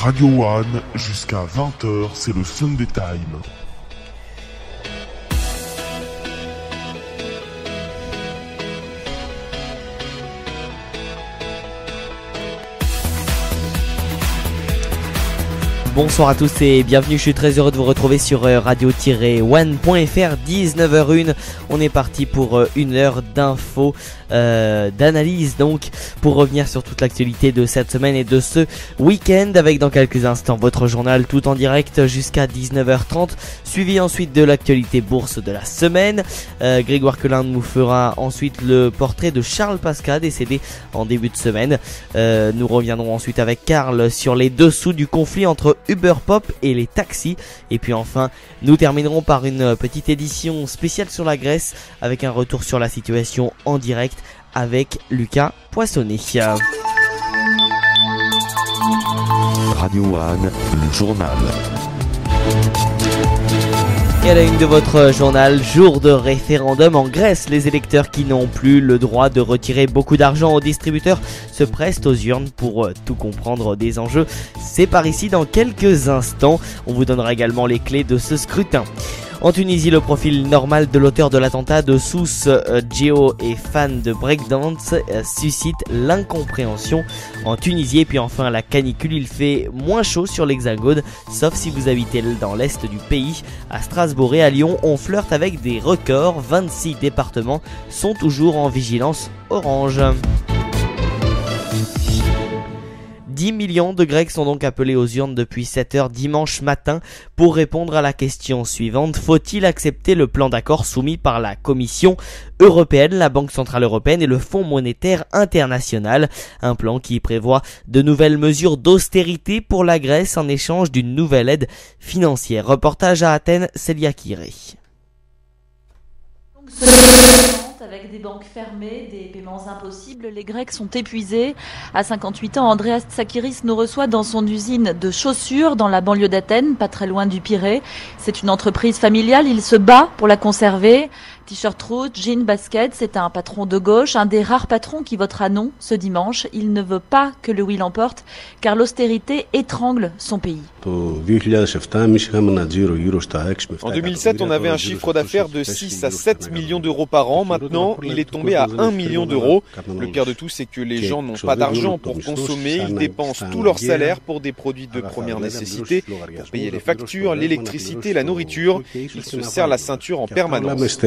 Radio One, jusqu'à 20h, c'est le Sunday Time. Bonsoir à tous et bienvenue, je suis très heureux de vous retrouver sur radio-one.fr, 19h01. On est parti pour une heure d'infos, d'analyse donc, pour revenir sur toute l'actualité de cette semaine et de ce week-end, avec dans quelques instants votre journal tout en direct jusqu'à 19h30, suivi ensuite de l'actualité bourse de la semaine. Grégoire Collin nous fera ensuite le portrait de Charles Pasqua, décédé en début de semaine. Nous reviendrons ensuite avec Karl sur les dessous du conflit entre Uber Pop et les taxis. Et puis enfin, nous terminerons par une petite édition spéciale sur la Grèce avec un retour sur la situation en direct avec Lucas Poissonnet. Radio One, le journal. Et à la une de votre journal, jour de référendum en Grèce, les électeurs qui n'ont plus le droit de retirer beaucoup d'argent aux distributeurs se pressent aux urnes pour tout comprendre des enjeux. C'est par ici dans quelques instants. On vous donnera également les clés de ce scrutin. En Tunisie, le profil normal de l'auteur de l'attentat de Sousse, Geo et fan de breakdance, suscite l'incompréhension en Tunisie. Et puis enfin, la canicule, il fait moins chaud sur l'Hexagone, sauf si vous habitez dans l'est du pays. À Strasbourg et à Lyon, on flirte avec des records. 26 départements sont toujours en vigilance orange. 10 millions de Grecs sont donc appelés aux urnes depuis 7h dimanche matin pour répondre à la question suivante. Faut-il accepter le plan d'accord soumis par la Commission européenne, la Banque centrale européenne et le Fonds monétaire international? Un plan qui prévoit de nouvelles mesures d'austérité pour la Grèce en échange d'une nouvelle aide financière. Reportage à Athènes, Célia Kiré. Avec des banques fermées, des paiements impossibles, les Grecs sont épuisés. À 58 ans, Andreas Tsakiris nous reçoit dans son usine de chaussures dans la banlieue d'Athènes, pas très loin du Pirée. C'est une entreprise familiale, il se bat pour la conserver. T-shirt rouge, jean, basket, c'est un patron de gauche, un des rares patrons qui votera non ce dimanche. Il ne veut pas que le oui l'emporte, car l'austérité étrangle son pays. En 2007, on avait un chiffre d'affaires de 6 à 7 millions d'euros par an. Maintenant, il est tombé à 1 million d'euros. Le pire de tout, c'est que les gens n'ont pas d'argent pour consommer. Ils dépensent tout leur salaire pour des produits de première nécessité, pour payer les factures, l'électricité, la nourriture. Ils se serrent la ceinture en permanence.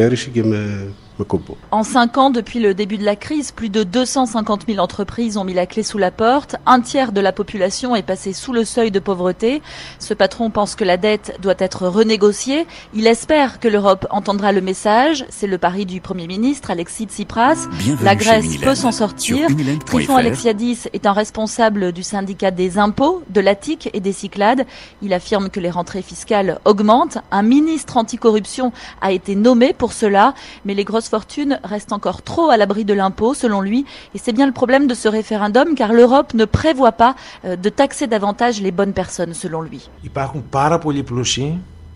En 5 ans, depuis le début de la crise, plus de 250 000 entreprises ont mis la clé sous la porte. Un tiers de la population est passé sous le seuil de pauvreté. Ce patron pense que la dette doit être renégociée. Il espère que l'Europe entendra le message. C'est le pari du Premier ministre Alexis Tsipras. La Grèce peut s'en sortir. Tryphon Alexiadis est un responsable du syndicat des impôts, de l'Attique et des Cyclades. Il affirme que les rentrées fiscales augmentent. Un ministre anticorruption a été nommé pour cela. Mais les grosses fortunes restent encore trop à l'abri de l'impôt, selon lui. Et c'est bien le problème de ce référendum, car l'Europe ne prévoit pas de taxer davantage les bonnes personnes, selon lui.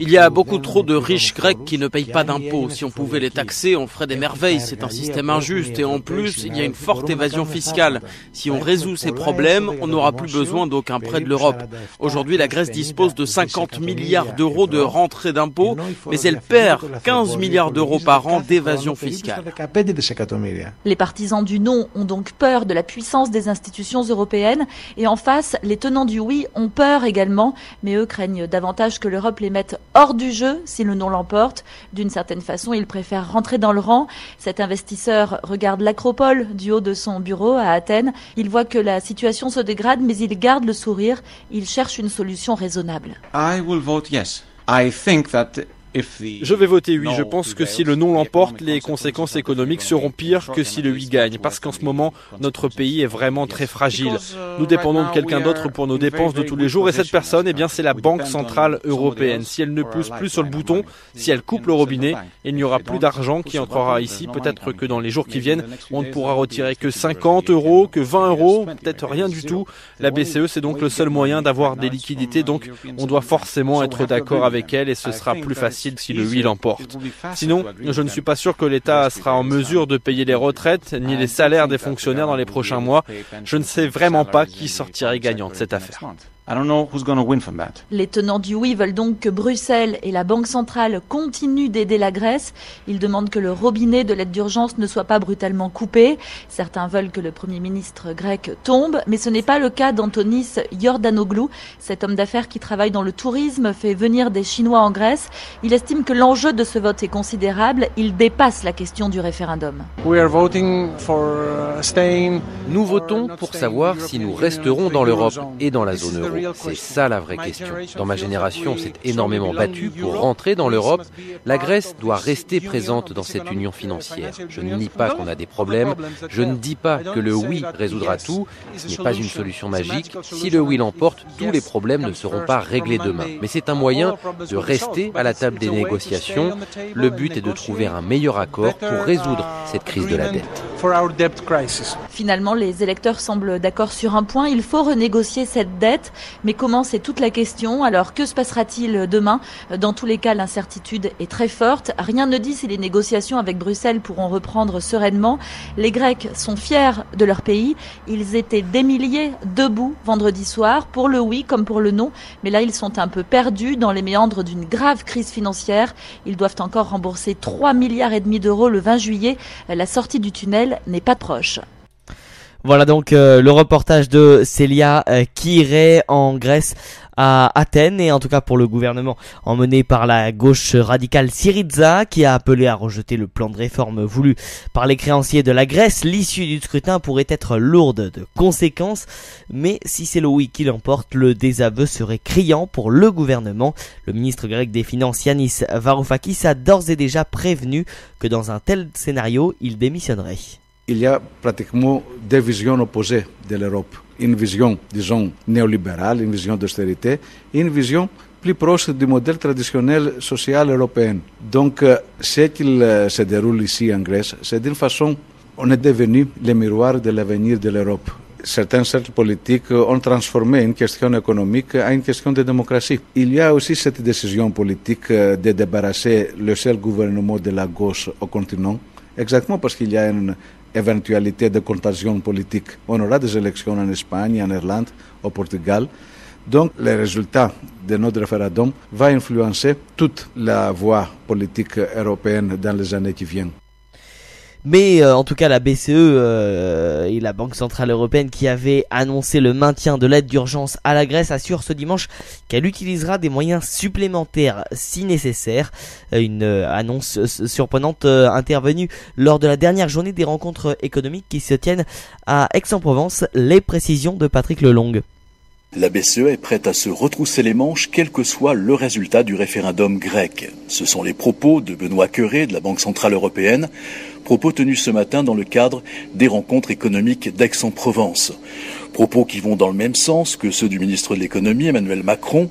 Il y a beaucoup trop de riches grecs qui ne payent pas d'impôts. Si on pouvait les taxer, on ferait des merveilles. C'est un système injuste et en plus, il y a une forte évasion fiscale. Si on résout ces problèmes, on n'aura plus besoin d'aucun prêt de l'Europe. Aujourd'hui, la Grèce dispose de 50 milliards d'euros de rentrées d'impôts, mais elle perd 15 milliards d'euros par an d'évasion fiscale. Les partisans du non ont donc peur de la puissance des institutions européennes et en face, les tenants du oui ont peur également, mais eux craignent davantage que l'Europe les mette hors du jeu si le non l'emporte. D'une certaine façon, il préfère rentrer dans le rang. Cet investisseur regarde l'Acropole du haut de son bureau à Athènes. Il voit que la situation se dégrade, mais il garde le sourire. Il cherche une solution raisonnable. I will vote yes. I think that Je vais voter oui. Je pense que si le non l'emporte, les conséquences économiques seront pires que si le oui gagne. Parce qu'en ce moment, notre pays est vraiment très fragile. Nous dépendons de quelqu'un d'autre pour nos dépenses de tous les jours. Et cette personne, eh bien, c'est la Banque centrale européenne. Si elle ne pousse plus sur le bouton, si elle coupe le robinet, il n'y aura plus d'argent qui entrera ici. Peut-être que dans les jours qui viennent, on ne pourra retirer que 50 euros, que 20 euros, peut-être rien du tout. La BCE, c'est donc le seul moyen d'avoir des liquidités. Donc, on doit forcément être d'accord avec elle et ce sera plus facile si le oui l'emporte. Sinon, je ne suis pas sûr que l'État sera en mesure de payer les retraites ni les salaires des fonctionnaires dans les prochains mois. Je ne sais vraiment pas qui sortirait gagnant de cette affaire. Les tenants du oui veulent donc que Bruxelles et la Banque centrale continuent d'aider la Grèce. Ils demandent que le robinet de l'aide d'urgence ne soit pas brutalement coupé. Certains veulent que le Premier ministre grec tombe, mais ce n'est pas le cas d'Antonis Iordanou. Cet homme d'affaires qui travaille dans le tourisme fait venir des Chinois en Grèce. Il estime que l'enjeu de ce vote est considérable. Il dépasse la question du référendum. Nous votons pour savoir si nous resterons dans l'Europe et dans la zone euro. C'est ça la vraie question. Dans ma génération, s'est énormément battue pour rentrer dans l'Europe. La Grèce doit rester présente dans cette union financière. Je ne nie pas qu'on a des problèmes. Je ne dis pas que le oui résoudra tout. Ce n'est pas une solution magique. Si le oui l'emporte, tous les problèmes ne seront pas réglés demain. Mais c'est un moyen de rester à la table des négociations. Le but est de trouver un meilleur accord pour résoudre cette crise de la dette. Finalement, les électeurs semblent d'accord sur un point. Il faut renégocier cette dette. Mais comment, c'est toute la question. Alors, que se passera-t-il demain? Dans tous les cas, l'incertitude est très forte. Rien ne dit si les négociations avec Bruxelles pourront reprendre sereinement. Les Grecs sont fiers de leur pays. Ils étaient des milliers debout vendredi soir, pour le oui comme pour le non. Mais là, ils sont un peu perdus dans les méandres d'une grave crise financière. Ils doivent encore rembourser 3,5 milliards d'euros le 20 juillet. La sortie du tunnel n'est pas proche. Voilà donc le reportage de Célia qui irait en Grèce à Athènes, et en tout cas pour le gouvernement emmené par la gauche radicale Syriza qui a appelé à rejeter le plan de réforme voulu par les créanciers de la Grèce. L'issue du scrutin pourrait être lourde de conséquences, mais si c'est le oui qui l'emporte, le désaveu serait criant pour le gouvernement. Le ministre grec des Finances Yanis Varoufakis a d'ores et déjà prévenu que dans un tel scénario, il démissionnerait. Il y a pratiquement deux visions opposées de l'Europe. Une vision, disons, néolibérale, une vision d'austérité, et une vision plus proche du modèle traditionnel social européen. Donc, ce qu'il se déroule ici en Grèce, c'est d'une façon, on est devenu le miroir de l'avenir de l'Europe. Certains cercles politiques ont transformé une question économique en une question de démocratie. Il y a aussi cette décision politique de débarrasser le seul gouvernement de la gauche au continent, exactement parce qu'il y a une éventualité de contagion politique. On aura des élections en Espagne, en Irlande, au Portugal. Donc, le résultat de notre référendum va influencer toute la voie politique européenne dans les années qui viennent. Mais en tout cas la BCE et la Banque Centrale Européenne qui avait annoncé le maintien de l'aide d'urgence à la Grèce assure ce dimanche qu'elle utilisera des moyens supplémentaires si nécessaire. Une annonce surprenante intervenue lors de la dernière journée des rencontres économiques qui se tiennent à Aix-en-Provence. Les précisions de Patrick Lelong. La BCE est prête à se retrousser les manches quel que soit le résultat du référendum grec. Ce sont les propos de Benoît Cœuré de la Banque Centrale Européenne, propos tenus ce matin dans le cadre des rencontres économiques d'Aix-en-Provence. Propos qui vont dans le même sens que ceux du ministre de l'économie Emmanuel Macron.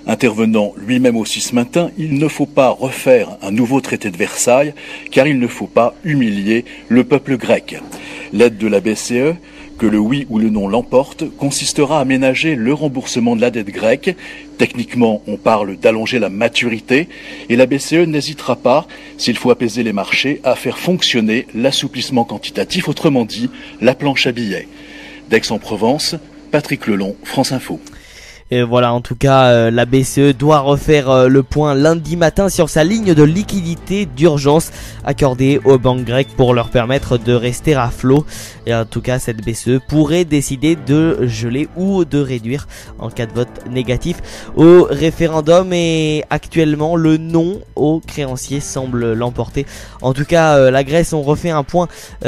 Intervenant lui-même aussi ce matin, il ne faut pas refaire un nouveau traité de Versailles car il ne faut pas humilier le peuple grec. L'aide de la BCE, que le oui ou le non l'emporte, consistera à ménager le remboursement de la dette grecque. Techniquement, on parle d'allonger la maturité et la BCE n'hésitera pas, s'il faut apaiser les marchés, à faire fonctionner l'assouplissement quantitatif, autrement dit, la planche à billets. D'Aix-en-Provence, Patrick Lelong, France Info. Et voilà, en tout cas, la BCE doit refaire le point lundi matin sur sa ligne de liquidité d'urgence accordée aux banques grecques pour leur permettre de rester à flot. Et en tout cas, cette BCE pourrait décider de geler ou de réduire en cas de vote négatif au référendum. Et actuellement, le non aux créanciers semble l'emporter. En tout cas, la Grèce, on refait un point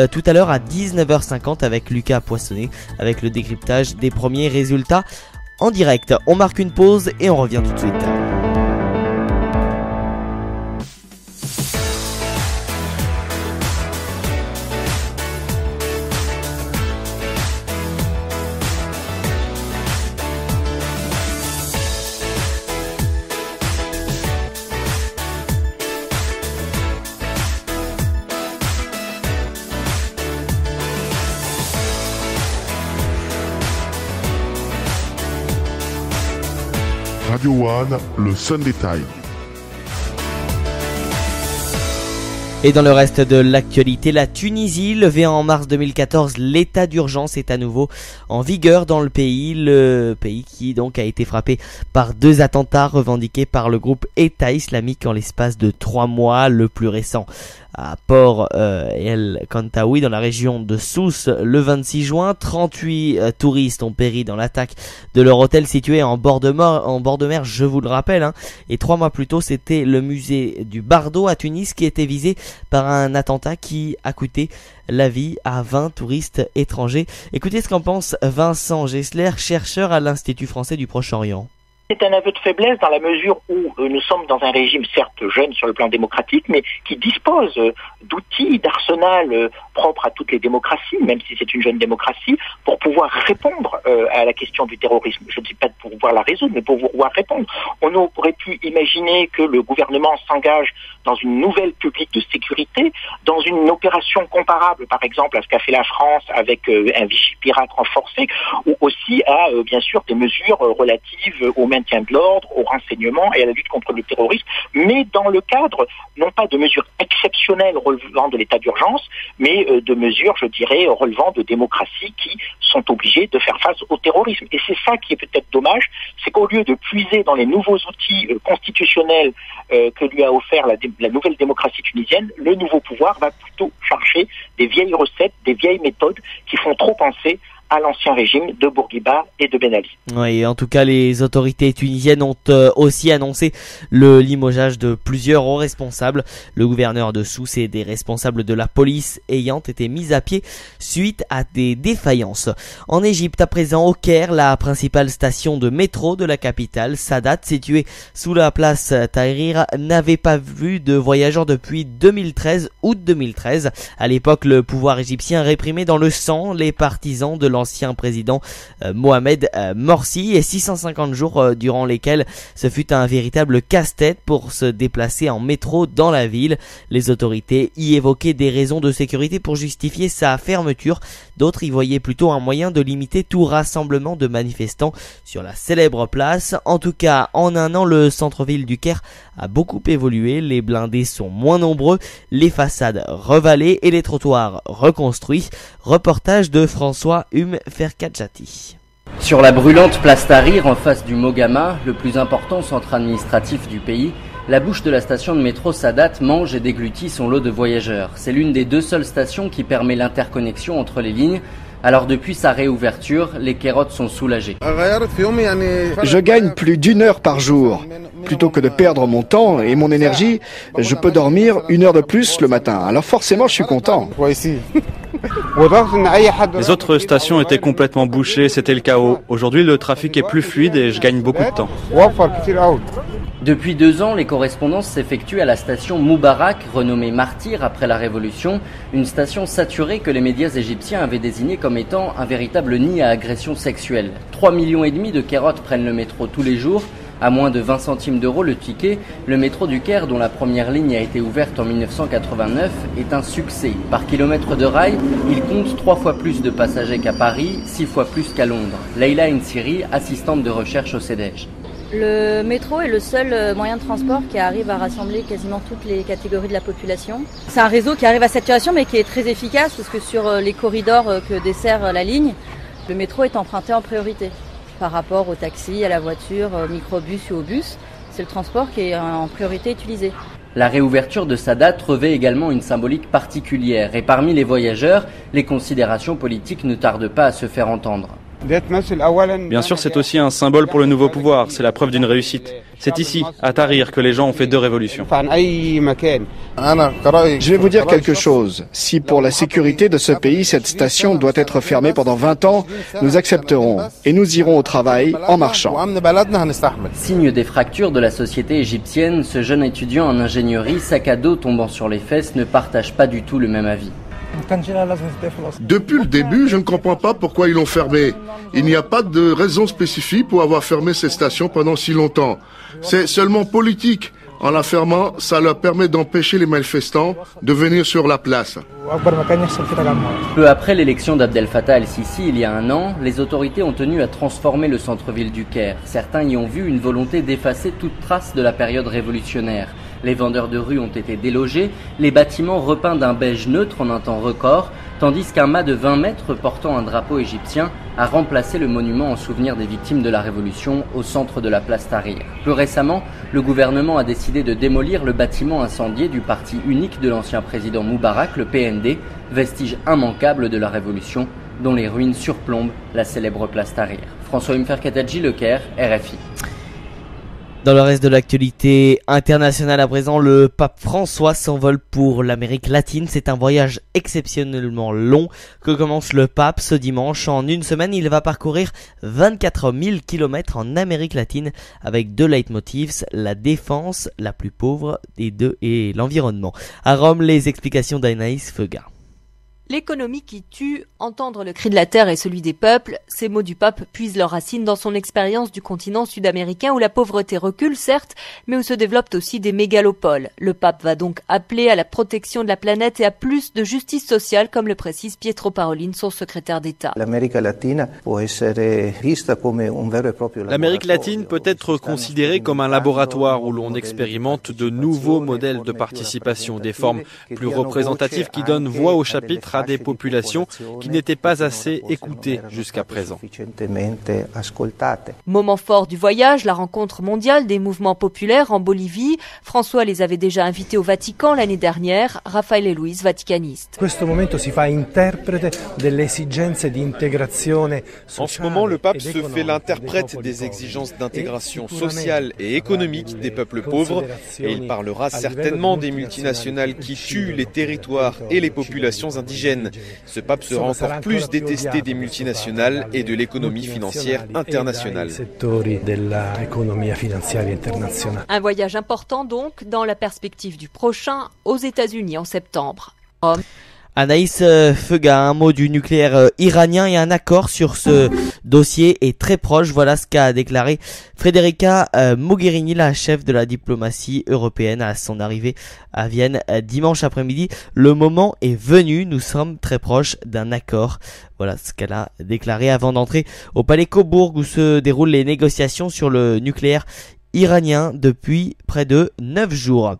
tout à l'heure à 19h50 avec Lucas Poissonnet, avec le décryptage des premiers résultats en direct. On marque une pause et on revient tout de suite. Radio One, le Sunday Time. Et dans le reste de l'actualité, la Tunisie, levée en mars 2014, l'état d'urgence est à nouveau en vigueur dans le pays qui donc a été frappé par 2 attentats revendiqués par le groupe État islamique en l'espace de 3 mois, le plus récent à Port El Kantaoui dans la région de Sousse le 26 juin. 38 touristes ont péri dans l'attaque de leur hôtel situé en bord de mer, je vous le rappelle, Et 3 mois plus tôt, c'était le musée du Bardo à Tunis qui était visé par un attentat qui a coûté la vie à 20 touristes étrangers. Écoutez ce qu'en pense Vincent Gessler, chercheur à l'Institut français du Proche-Orient. C'est un aveu de faiblesse dans la mesure où nous sommes dans un régime certes jeune sur le plan démocratique, mais qui dispose d'outils, d'arsenal propres à toutes les démocraties, même si c'est une jeune démocratie, pour pouvoir répondre à la question du terrorisme. Je ne dis pas pour pouvoir la résoudre, mais pour pouvoir répondre. On aurait pu imaginer que le gouvernement s'engage dans une nouvelle politique de sécurité, dans une opération comparable, par exemple, à ce qu'a fait la France avec un Vichy pirate renforcé, ou aussi à, bien sûr, des mesures relatives au maintien de l'ordre, au renseignement et à la lutte contre le terrorisme, mais dans le cadre, non pas de mesures exceptionnelles relevant de l'état d'urgence, mais de mesures, je dirais, relevant de démocraties qui sont obligées de faire face au terrorisme. Et c'est ça qui est peut-être dommage, c'est qu'au lieu de puiser dans les nouveaux outils constitutionnels que lui a offert la nouvelle démocratie tunisienne, le nouveau pouvoir va plutôt chercher des vieilles recettes, des vieilles méthodes qui font trop penser à l'ancien régime de Bourguiba et de Ben Ali. Oui, en tout cas, les autorités tunisiennes ont aussi annoncé le limogeage de plusieurs hauts responsables. Le gouverneur de Sousse et des responsables de la police ayant été mis à pied suite à des défaillances. En Égypte, à présent, au Caire, la principale station de métro de la capitale, Sadat, située sous la place Tahrir, n'avait pas vu de voyageurs depuis août 2013. À l'époque, le pouvoir égyptien réprimait dans le sang les partisans de l'ancien président Mohamed Morsi, et 650 jours durant lesquels ce fut un véritable casse-tête pour se déplacer en métro dans la ville. Les autorités y évoquaient des raisons de sécurité pour justifier sa fermeture. D'autres y voyaient plutôt un moyen de limiter tout rassemblement de manifestants sur la célèbre place. En tout cas, en un an, le centre-ville du Caire a beaucoup évolué. Les blindés sont moins nombreux, les façades revalées et les trottoirs reconstruits. Reportage de François Ferkadjati. Sur la brûlante place Tahrir, en face du Mogama, le plus important centre administratif du pays, la bouche de la station de métro Sadat mange et déglutit son lot de voyageurs. C'est l'une des 2 seules stations qui permet l'interconnexion entre les lignes. Alors depuis sa réouverture, les Kairotes sont soulagés. Je gagne plus d'1 heure par jour. Plutôt que de perdre mon temps et mon énergie, je peux dormir 1 heure de plus le matin. Alors forcément, je suis content. Les autres stations étaient complètement bouchées, c'était le chaos. Aujourd'hui, le trafic est plus fluide et je gagne beaucoup de temps. Depuis 2 ans, les correspondances s'effectuent à la station Moubarak, renommée Martyr après la Révolution, une station saturée que les médias égyptiens avaient désignée comme étant un véritable nid à agressions sexuelles. 3,5 millions de Kairotes prennent le métro tous les jours. À moins de 20 centimes d'euros le ticket, le métro du Caire, dont la première ligne a été ouverte en 1989, est un succès. Par kilomètre de rail, il compte 3 fois plus de passagers qu'à Paris, 6 fois plus qu'à Londres. Leïla Nsiri, assistante de recherche au CEDEJ. Le métro est le seul moyen de transport qui arrive à rassembler quasiment toutes les catégories de la population. C'est un réseau qui arrive à saturation mais qui est très efficace parce que sur les corridors que dessert la ligne, le métro est emprunté en priorité. Par rapport au taxi, à la voiture, au microbus ou au bus, c'est le transport qui est en priorité utilisé. La réouverture de Sadat revêt également une symbolique particulière et parmi les voyageurs, les considérations politiques ne tardent pas à se faire entendre. Bien sûr, c'est aussi un symbole pour le nouveau pouvoir, c'est la preuve d'une réussite. C'est ici, à Tahrir, que les gens ont fait 2 révolutions. Je vais vous dire quelque chose. Si pour la sécurité de ce pays, cette station doit être fermée pendant 20 ans, nous accepterons et nous irons au travail en marchant. Signe des fractures de la société égyptienne, ce jeune étudiant en ingénierie, sac à dos tombant sur les fesses, ne partage pas du tout le même avis. Depuis le début, je ne comprends pas pourquoi ils l'ont fermé. Il n'y a pas de raison spécifique pour avoir fermé cette station pendant si longtemps. C'est seulement politique. En la fermant, ça leur permet d'empêcher les manifestants de venir sur la place. Peu après l'élection d'Abdel Fattah el-Sisi il y a 1 an, les autorités ont tenu à transformer le centre-ville du Caire. Certains y ont vu une volonté d'effacer toute trace de la période révolutionnaire. Les vendeurs de rue ont été délogés, les bâtiments repeints d'un beige neutre en un temps record, tandis qu'un mât de 20 mètres portant un drapeau égyptien a remplacé le monument en souvenir des victimes de la Révolution au centre de la place Tahrir. Plus récemment, le gouvernement a décidé de démolir le bâtiment incendié du parti unique de l'ancien président Moubarak, le PND, vestige immanquable de la Révolution, dont les ruines surplombent la célèbre place Tahrir. François Mferkatadji, Le Caire, RFI. Dans le reste de l'actualité internationale à présent, le pape François s'envole pour l'Amérique latine. C'est un voyage exceptionnellement long que commence le pape ce dimanche. En une semaine, il va parcourir 24 000 km en Amérique latine avec deux leitmotifs, la défense, la plus pauvre des deux, et l'environnement. À Rome, les explications d'Anaïs Feuga. L'économie qui tue, entendre le cri de la terre et celui des peuples, ces mots du pape puisent leurs racines dans son expérience du continent sud-américain où la pauvreté recule certes, mais où se développent aussi des mégalopoles. Le pape va donc appeler à la protection de la planète et à plus de justice sociale, comme le précise Pietro Parolin, son secrétaire d'État. L'Amérique latine peut être considérée comme un laboratoire où l'on expérimente de nouveaux modèles de participation, des formes plus représentatives qui donnent voix au chapitre à des populations qui n'étaient pas assez écoutées jusqu'à présent. Moment fort du voyage, la rencontre mondiale des mouvements populaires en Bolivie. François les avait déjà invités au Vatican l'année dernière. Raphaël et Louise, vaticanistes. En ce moment, le pape se fait l'interprète des exigences d'intégration sociale et économique des peuples pauvres et il parlera certainement des multinationales qui tuent les territoires et les populations indigènes. Ce pape sera encore plus détesté des multinationales et de l'économie financière internationale. Un voyage important donc dans la perspective du prochain aux États-Unis en septembre. Anaïs Feuga, un mot du nucléaire iranien et un accord sur ce dossier est très proche. Voilà ce qu'a déclaré Federica Mogherini, la chef de la diplomatie européenne à son arrivée à Vienne dimanche après-midi. Le moment est venu, nous sommes très proches d'un accord. Voilà ce qu'elle a déclaré avant d'entrer au palais Cobourg où se déroulent les négociations sur le nucléaire iranien depuis près de 9 jours.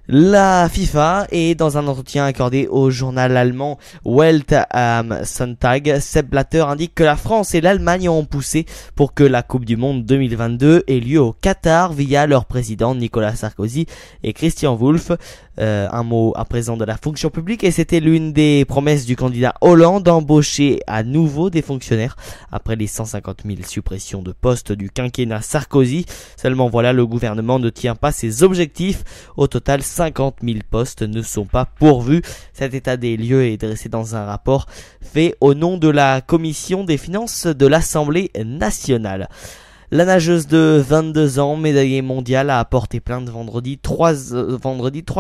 La FIFA est dans un entretien accordé au journal allemand Welt am Sonntag. Sepp Blatter indique que la France et l'Allemagne ont poussé pour que la Coupe du Monde 2022 ait lieu au Qatar via leurs présidents Nicolas Sarkozy et Christian Wulff. Un mot à présent de la fonction publique et c'était l'une des promesses du candidat Hollande d'embaucher à nouveau des fonctionnaires après les 150 000 suppressions de postes du quinquennat Sarkozy. Seulement voilà, le gouvernement ne tient pas ses objectifs. Au total, 50 000 postes ne sont pas pourvus. Cet état des lieux est dressé dans un rapport fait au nom de la Commission des finances de l'Assemblée nationale. La nageuse de 22 ans, médaillée mondiale, a porté plainte vendredi 3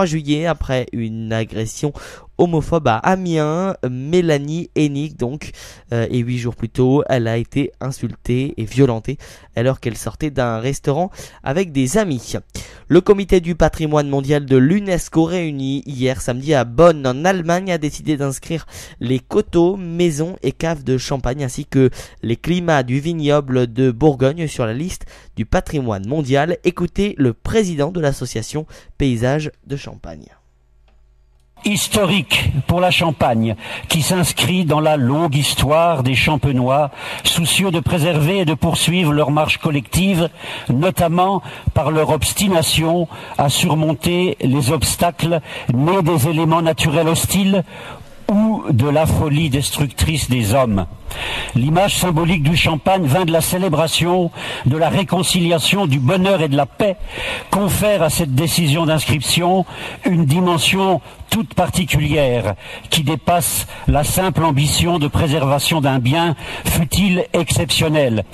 juillet après une agression homophobe à Amiens. Mélanie Hennig donc, et 8 jours plus tôt, elle a été insultée et violentée alors qu'elle sortait d'un restaurant avec des amis. Le comité du patrimoine mondial de l'UNESCO réuni hier samedi à Bonn en Allemagne a décidé d'inscrire les coteaux, maisons et caves de Champagne ainsi que les climats du vignoble de Bourgogne sur la liste du patrimoine mondial. Écoutez le président de l'association Paysages de Champagne. Historique pour la Champagne, qui s'inscrit dans la longue histoire des Champenois, soucieux de préserver et de poursuivre leur marche collective, notamment par leur obstination à surmonter les obstacles nés des éléments naturels hostiles ou de la folie destructrice des hommes. L'image symbolique du champagne vint de la célébration, de la réconciliation, du bonheur et de la paix, confère à cette décision d'inscription une dimension toute particulière qui dépasse la simple ambition de préservation d'un bien, fût-il exceptionnel.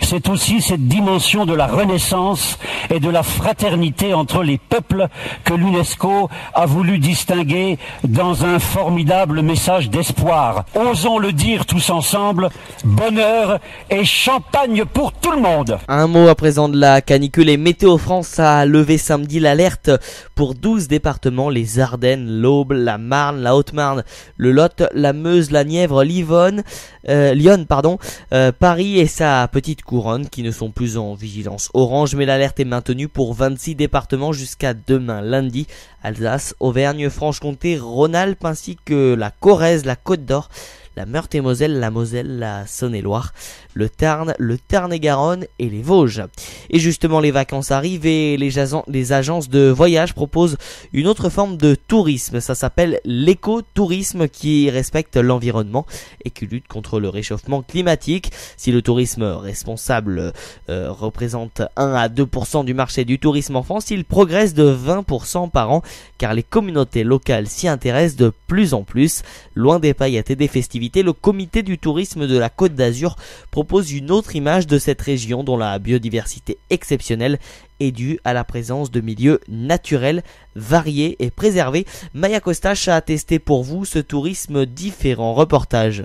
C'est aussi cette dimension de la renaissance et de la fraternité entre les peuples que l'UNESCO a voulu distinguer dans un formidable message d'espoir. Osons le dire tous ensemble, bonheur et champagne pour tout le monde. Un mot à présent de la canicule et Météo France a levé samedi l'alerte pour 12 départements, les Ardennes, l'Aube, la Marne, la Haute-Marne, le Lot, la Meuse, la Nièvre, Lyon, Paris et sa petite couronne qui ne sont plus en vigilance orange, mais l'alerte est maintenue pour 26 départements jusqu'à demain lundi. Alsace, Auvergne, Franche-Comté, Rhône-Alpes ainsi que la Corrèze, la Côte d'Or, la Meurthe-et-Moselle, la Moselle, la Saône-et-Loire, le Tarn, le Tarn-et-Garonne et les Vosges. Et justement, les vacances arrivent et les agences de voyage proposent une autre forme de tourisme. Ça s'appelle l'écotourisme qui respecte l'environnement et qui lutte contre le réchauffement climatique. Si le tourisme responsable représente 1 à 2% du marché du tourisme en France, il progresse de 20% par an car les communautés locales s'y intéressent de plus en plus. Loin des paillettes et des festivités, le comité du tourisme de la Côte d'Azur propose une autre image de cette région dont la biodiversité exceptionnelle est due à la présence de milieux naturels variés et préservés. Maya Costache a testé pour vous ce tourisme différent. Reportage.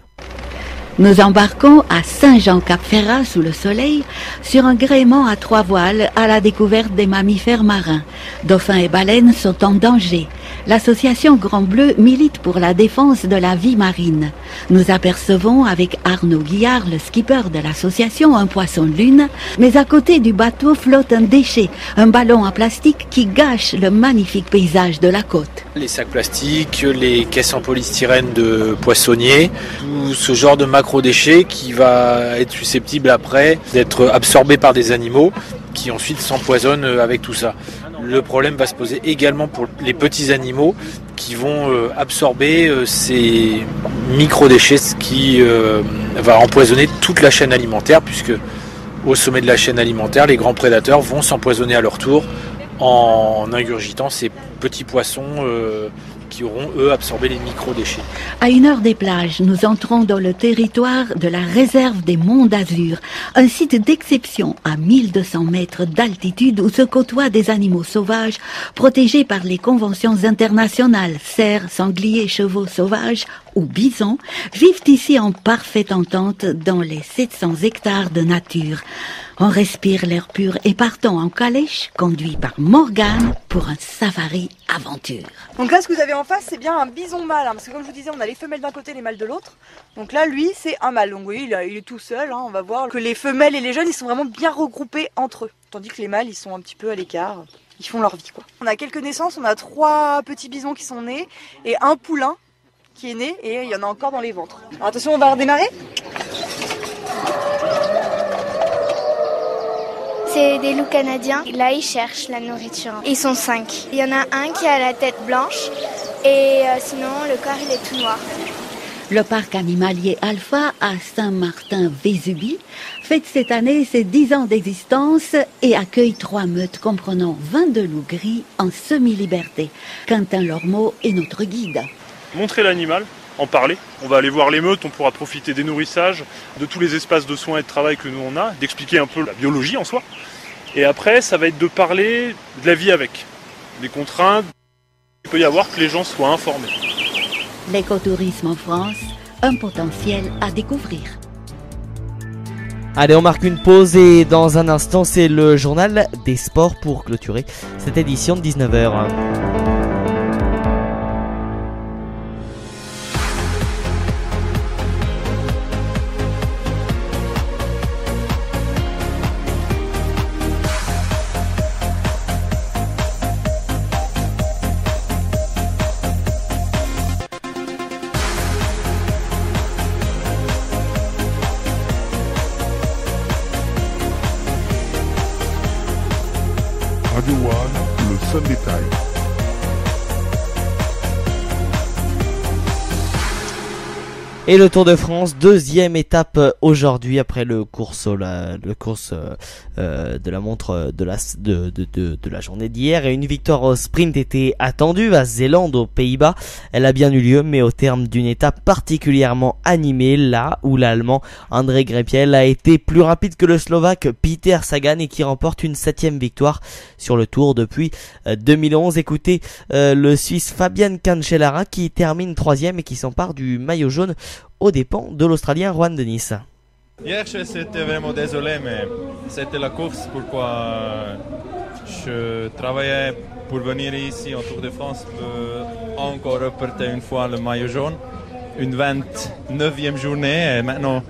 Nous embarquons à Saint-Jean-Cap-Ferrat sous le soleil sur un gréement à 3 voiles à la découverte des mammifères marins. Dauphins et baleines sont en danger. L'association Grand Bleu milite pour la défense de la vie marine. Nous apercevons avec Arnaud Guillard, le skipper de l'association, un poisson lune, mais à côté du bateau flotte un déchet, un ballon en plastique qui gâche le magnifique paysage de la côte. Les sacs plastiques, les caisses en polystyrène de poissonniers, tout ce genre de macro-déchets qui va être susceptible après d'être absorbé par des animaux qui ensuite s'empoisonnent avec tout ça. Le problème va se poser également pour les petits animaux qui vont absorber ces micro-déchets, ce qui va empoisonner toute la chaîne alimentaire puisque au sommet de la chaîne alimentaire, les grands prédateurs vont s'empoisonner à leur tour en ingurgitant ces petits poissons qui auront, eux, absorbé les micro-déchets. À 1 heure des plages, nous entrons dans le territoire de la réserve des Monts d'Azur, un site d'exception à 1200 mètres d'altitude où se côtoient des animaux sauvages protégés par les conventions internationales. Cerfs, sangliers, chevaux sauvages ou bisons vivent ici en parfaite entente dans les 700 hectares de nature. On respire l'air pur et partons en calèche, conduit par Morgane pour un safari aventure. Donc là, ce que vous avez en face, c'est bien un bison mâle, parce que comme je vous disais, on a les femelles d'un côté, les mâles de l'autre. Donc là, lui, c'est un mâle. Donc vous voyez, il est tout seul. On va voir que les femelles et les jeunes, ils sont vraiment bien regroupés entre eux. Tandis que les mâles, ils sont un petit peu à l'écart. Ils font leur vie, quoi. On a quelques naissances, on a 3 petits bisons qui sont nés et un poulain qui est né et il y en a encore dans les ventres. Alors attention, on va redémarrer. C'est des loups canadiens. Là, ils cherchent la nourriture. Ils sont 5. Il y en a un qui a la tête blanche et sinon, le corps, il est tout noir. Le parc animalier Alpha à Saint-Martin-Vésubie fête cette année ses 10 ans d'existence et accueille 3 meutes comprenant 22 loups gris en semi-liberté. Quentin Lormeau est notre guide. Montrer l'animal, en parler. On va aller voir les meutes, on pourra profiter des nourrissages, de tous les espaces de soins et de travail que nous on a, d'expliquer un peu la biologie en soi. Et après, ça va être de parler de la vie avec, des contraintes. Il peut y avoir que les gens soient informés. L'écotourisme en France, un potentiel à découvrir. Allez, on marque une pause et dans un instant, c'est le journal des sports pour clôturer cette édition de 19h. Radio One, le seul détail. Et le Tour de France, deuxième étape aujourd'hui après le course de la montre de la journée d'hier. Et une victoire au sprint était attendue à Zélande aux Pays-Bas. Elle a bien eu lieu, mais au terme d'une étape particulièrement animée, là où l'Allemand André Greipel a été plus rapide que le Slovaque Peter Sagan et qui remporte une 7e victoire sur le Tour depuis 2011. Écoutez le Suisse Fabian Cancellara qui termine 3e et qui s'empare du maillot jaune aux dépens de l'Australien Juan Dennis. Hier, j'étais vraiment désolé, mais c'était la course. Pourquoi Je travaillais pour venir ici en Tour de France pour encore reporter une fois le maillot jaune. Une 29e journée et maintenant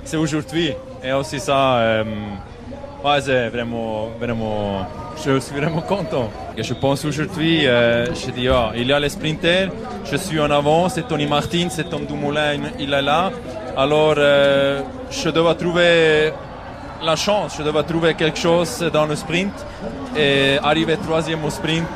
c'est aujourd'hui. Et aussi ça, c'est vraiment, je suis vraiment content. Et je pense aujourd'hui, je dis, il y a les sprinters, je suis en avant, c'est Tony Martin, c'est Tom Dumoulin, il est là. Alors, je dois trouver la chance, je dois trouver quelque chose dans le sprint et arriver troisième au sprint,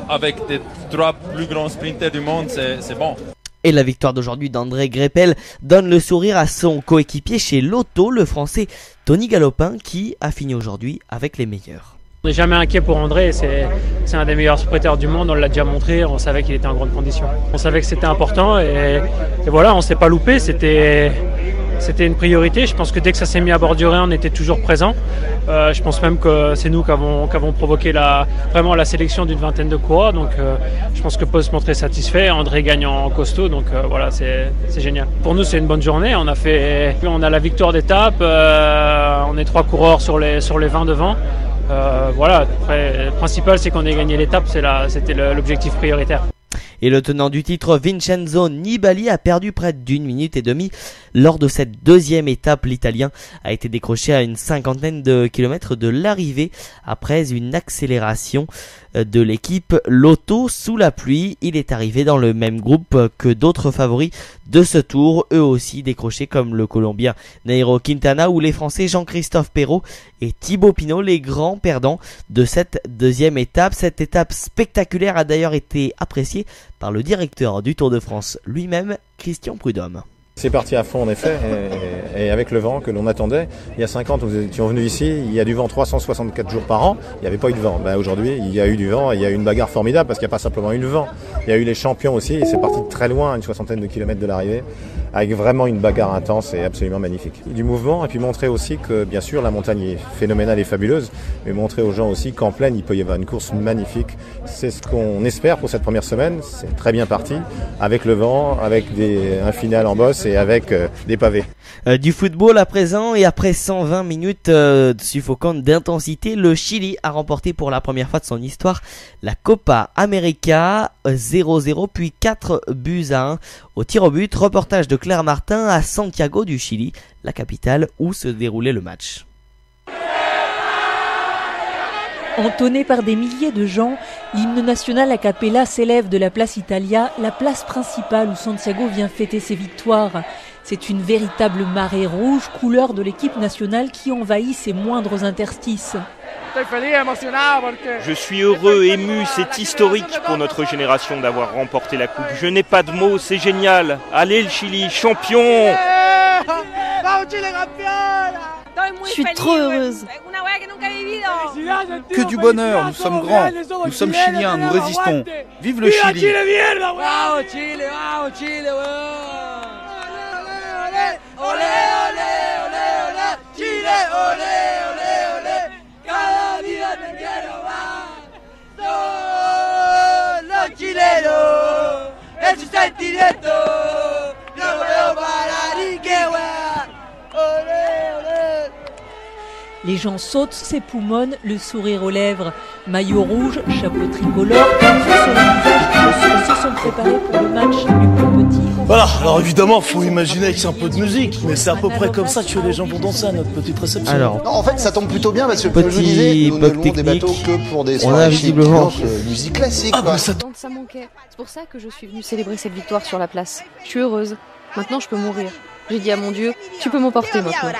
avec les 3 plus grands sprinters du monde, c'est bon. Et la victoire d'aujourd'hui d'André Greipel donne le sourire à son coéquipier chez Lotto, le français Tony Galopin, qui a fini aujourd'hui avec les meilleurs. On n'est jamais inquiet pour André, c'est un des meilleurs sprinteurs du monde, on l'a déjà montré, on savait qu'il était en grande condition. On savait que c'était important et voilà, on ne s'est pas loupé, c'était une priorité. Je pense que dès que ça s'est mis à bordurer, on était toujours présent. Je pense même que c'est nous qui avons provoqué vraiment la sélection d'une vingtaine de coureurs. Donc je pense que Pau se montrait satisfait. André gagne en costaud. Donc voilà, c'est génial. Pour nous, c'est une bonne journée. On a la victoire d'étape. On est 3 coureurs sur les 20 devant. Voilà. Après, le principal, c'est qu'on ait gagné l'étape. C'était l'objectif prioritaire. Et le tenant du titre, Vincenzo Nibali, a perdu près d'1 minute et demie lors de cette deuxième étape. L'Italien a été décroché à une 50aine de kilomètres de l'arrivée après une accélération de l'équipe Lotto sous la pluie. Il est arrivé dans le même groupe que d'autres favoris de ce tour, eux aussi décrochés comme le Colombien Nairo Quintana ou les Français Jean-Christophe Perrault et Thibaut Pinot, les grands perdants de cette deuxième étape. Cette étape spectaculaire a d'ailleurs été appréciée par le directeur du Tour de France lui-même, Christian Prudhomme. C'est parti à fond en effet, et avec le vent que l'on attendait. Il y a 5 ans, nous étions venus ici, il y a du vent 364 jours par an, il n'y avait pas eu de vent. Aujourd'hui, il y a eu du vent, et il y a eu une bagarre formidable parce qu'il n'y a pas simplement eu le vent. Il y a eu les champions aussi, et c'est parti de très loin, une 60aine de kilomètres de l'arrivée, avec vraiment une bagarre intense et absolument magnifique. Du mouvement, et puis montrer aussi que, bien sûr, la montagne est phénoménale et fabuleuse, mais montrer aux gens aussi qu'en plaine, il peut y avoir une course magnifique. C'est ce qu'on espère pour cette première semaine, c'est très bien parti, avec le vent, avec un final en bosse et avec des pavés. Du football à présent, et après 120 minutes suffocantes d'intensité, le Chili a remporté pour la première fois de son histoire la Copa América 0-0 puis 4-1 au tir au but. Reportage de Claire Martin à Santiago du Chili, la capitale où se déroulait le match. Entonné par des milliers de gens, l'hymne national a cappella s'élève de la place Italia, la place principale où Santiago vient fêter ses victoires. C'est une véritable marée rouge, couleur de l'équipe nationale qui envahit ses moindres interstices. Je suis heureux, ému, c'est historique pour notre génération d'avoir remporté la coupe. Je n'ai pas de mots, c'est génial. Allez le Chili, champion! Je suis trop heureuse. Que du bonheur, nous sommes grands, nous sommes chiliens, nous résistons. Vive le Chili! Les gens sautent, s'époumonnent, le sourire aux lèvres. Maillot rouge, chapeau tricolore, peinture sur le visage, tous se sont préparés pour le match du plus petit. Voilà, alors évidemment, faut imaginer avec un peu de musique, mais c'est à peu près comme ça que les gens vont danser à notre petite réception. Alors, non, en fait, ça tombe plutôt bien parce que, comme je vous disais, nous ne louons des bateaux que pour des soirées visiblement musique classique. Ah bah ça ça manquait. C'est pour ça que je suis venue célébrer cette victoire sur la place. Je suis heureuse. Maintenant, je peux mourir. J'ai dit à mon Dieu, tu peux m'emporter maintenant.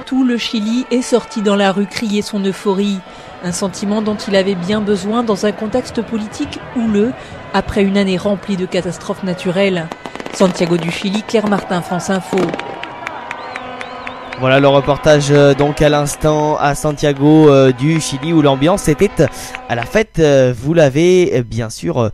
Tout le Chili est sorti dans la rue crier son euphorie. Un sentiment dont il avait bien besoin dans un contexte politique houleux, après une année remplie de catastrophes naturelles. Santiago du Chili, Claire Martin, France Info. Voilà le reportage donc à l'instant à Santiago du Chili où l'ambiance était à la fête. Vous l'avez bien sûr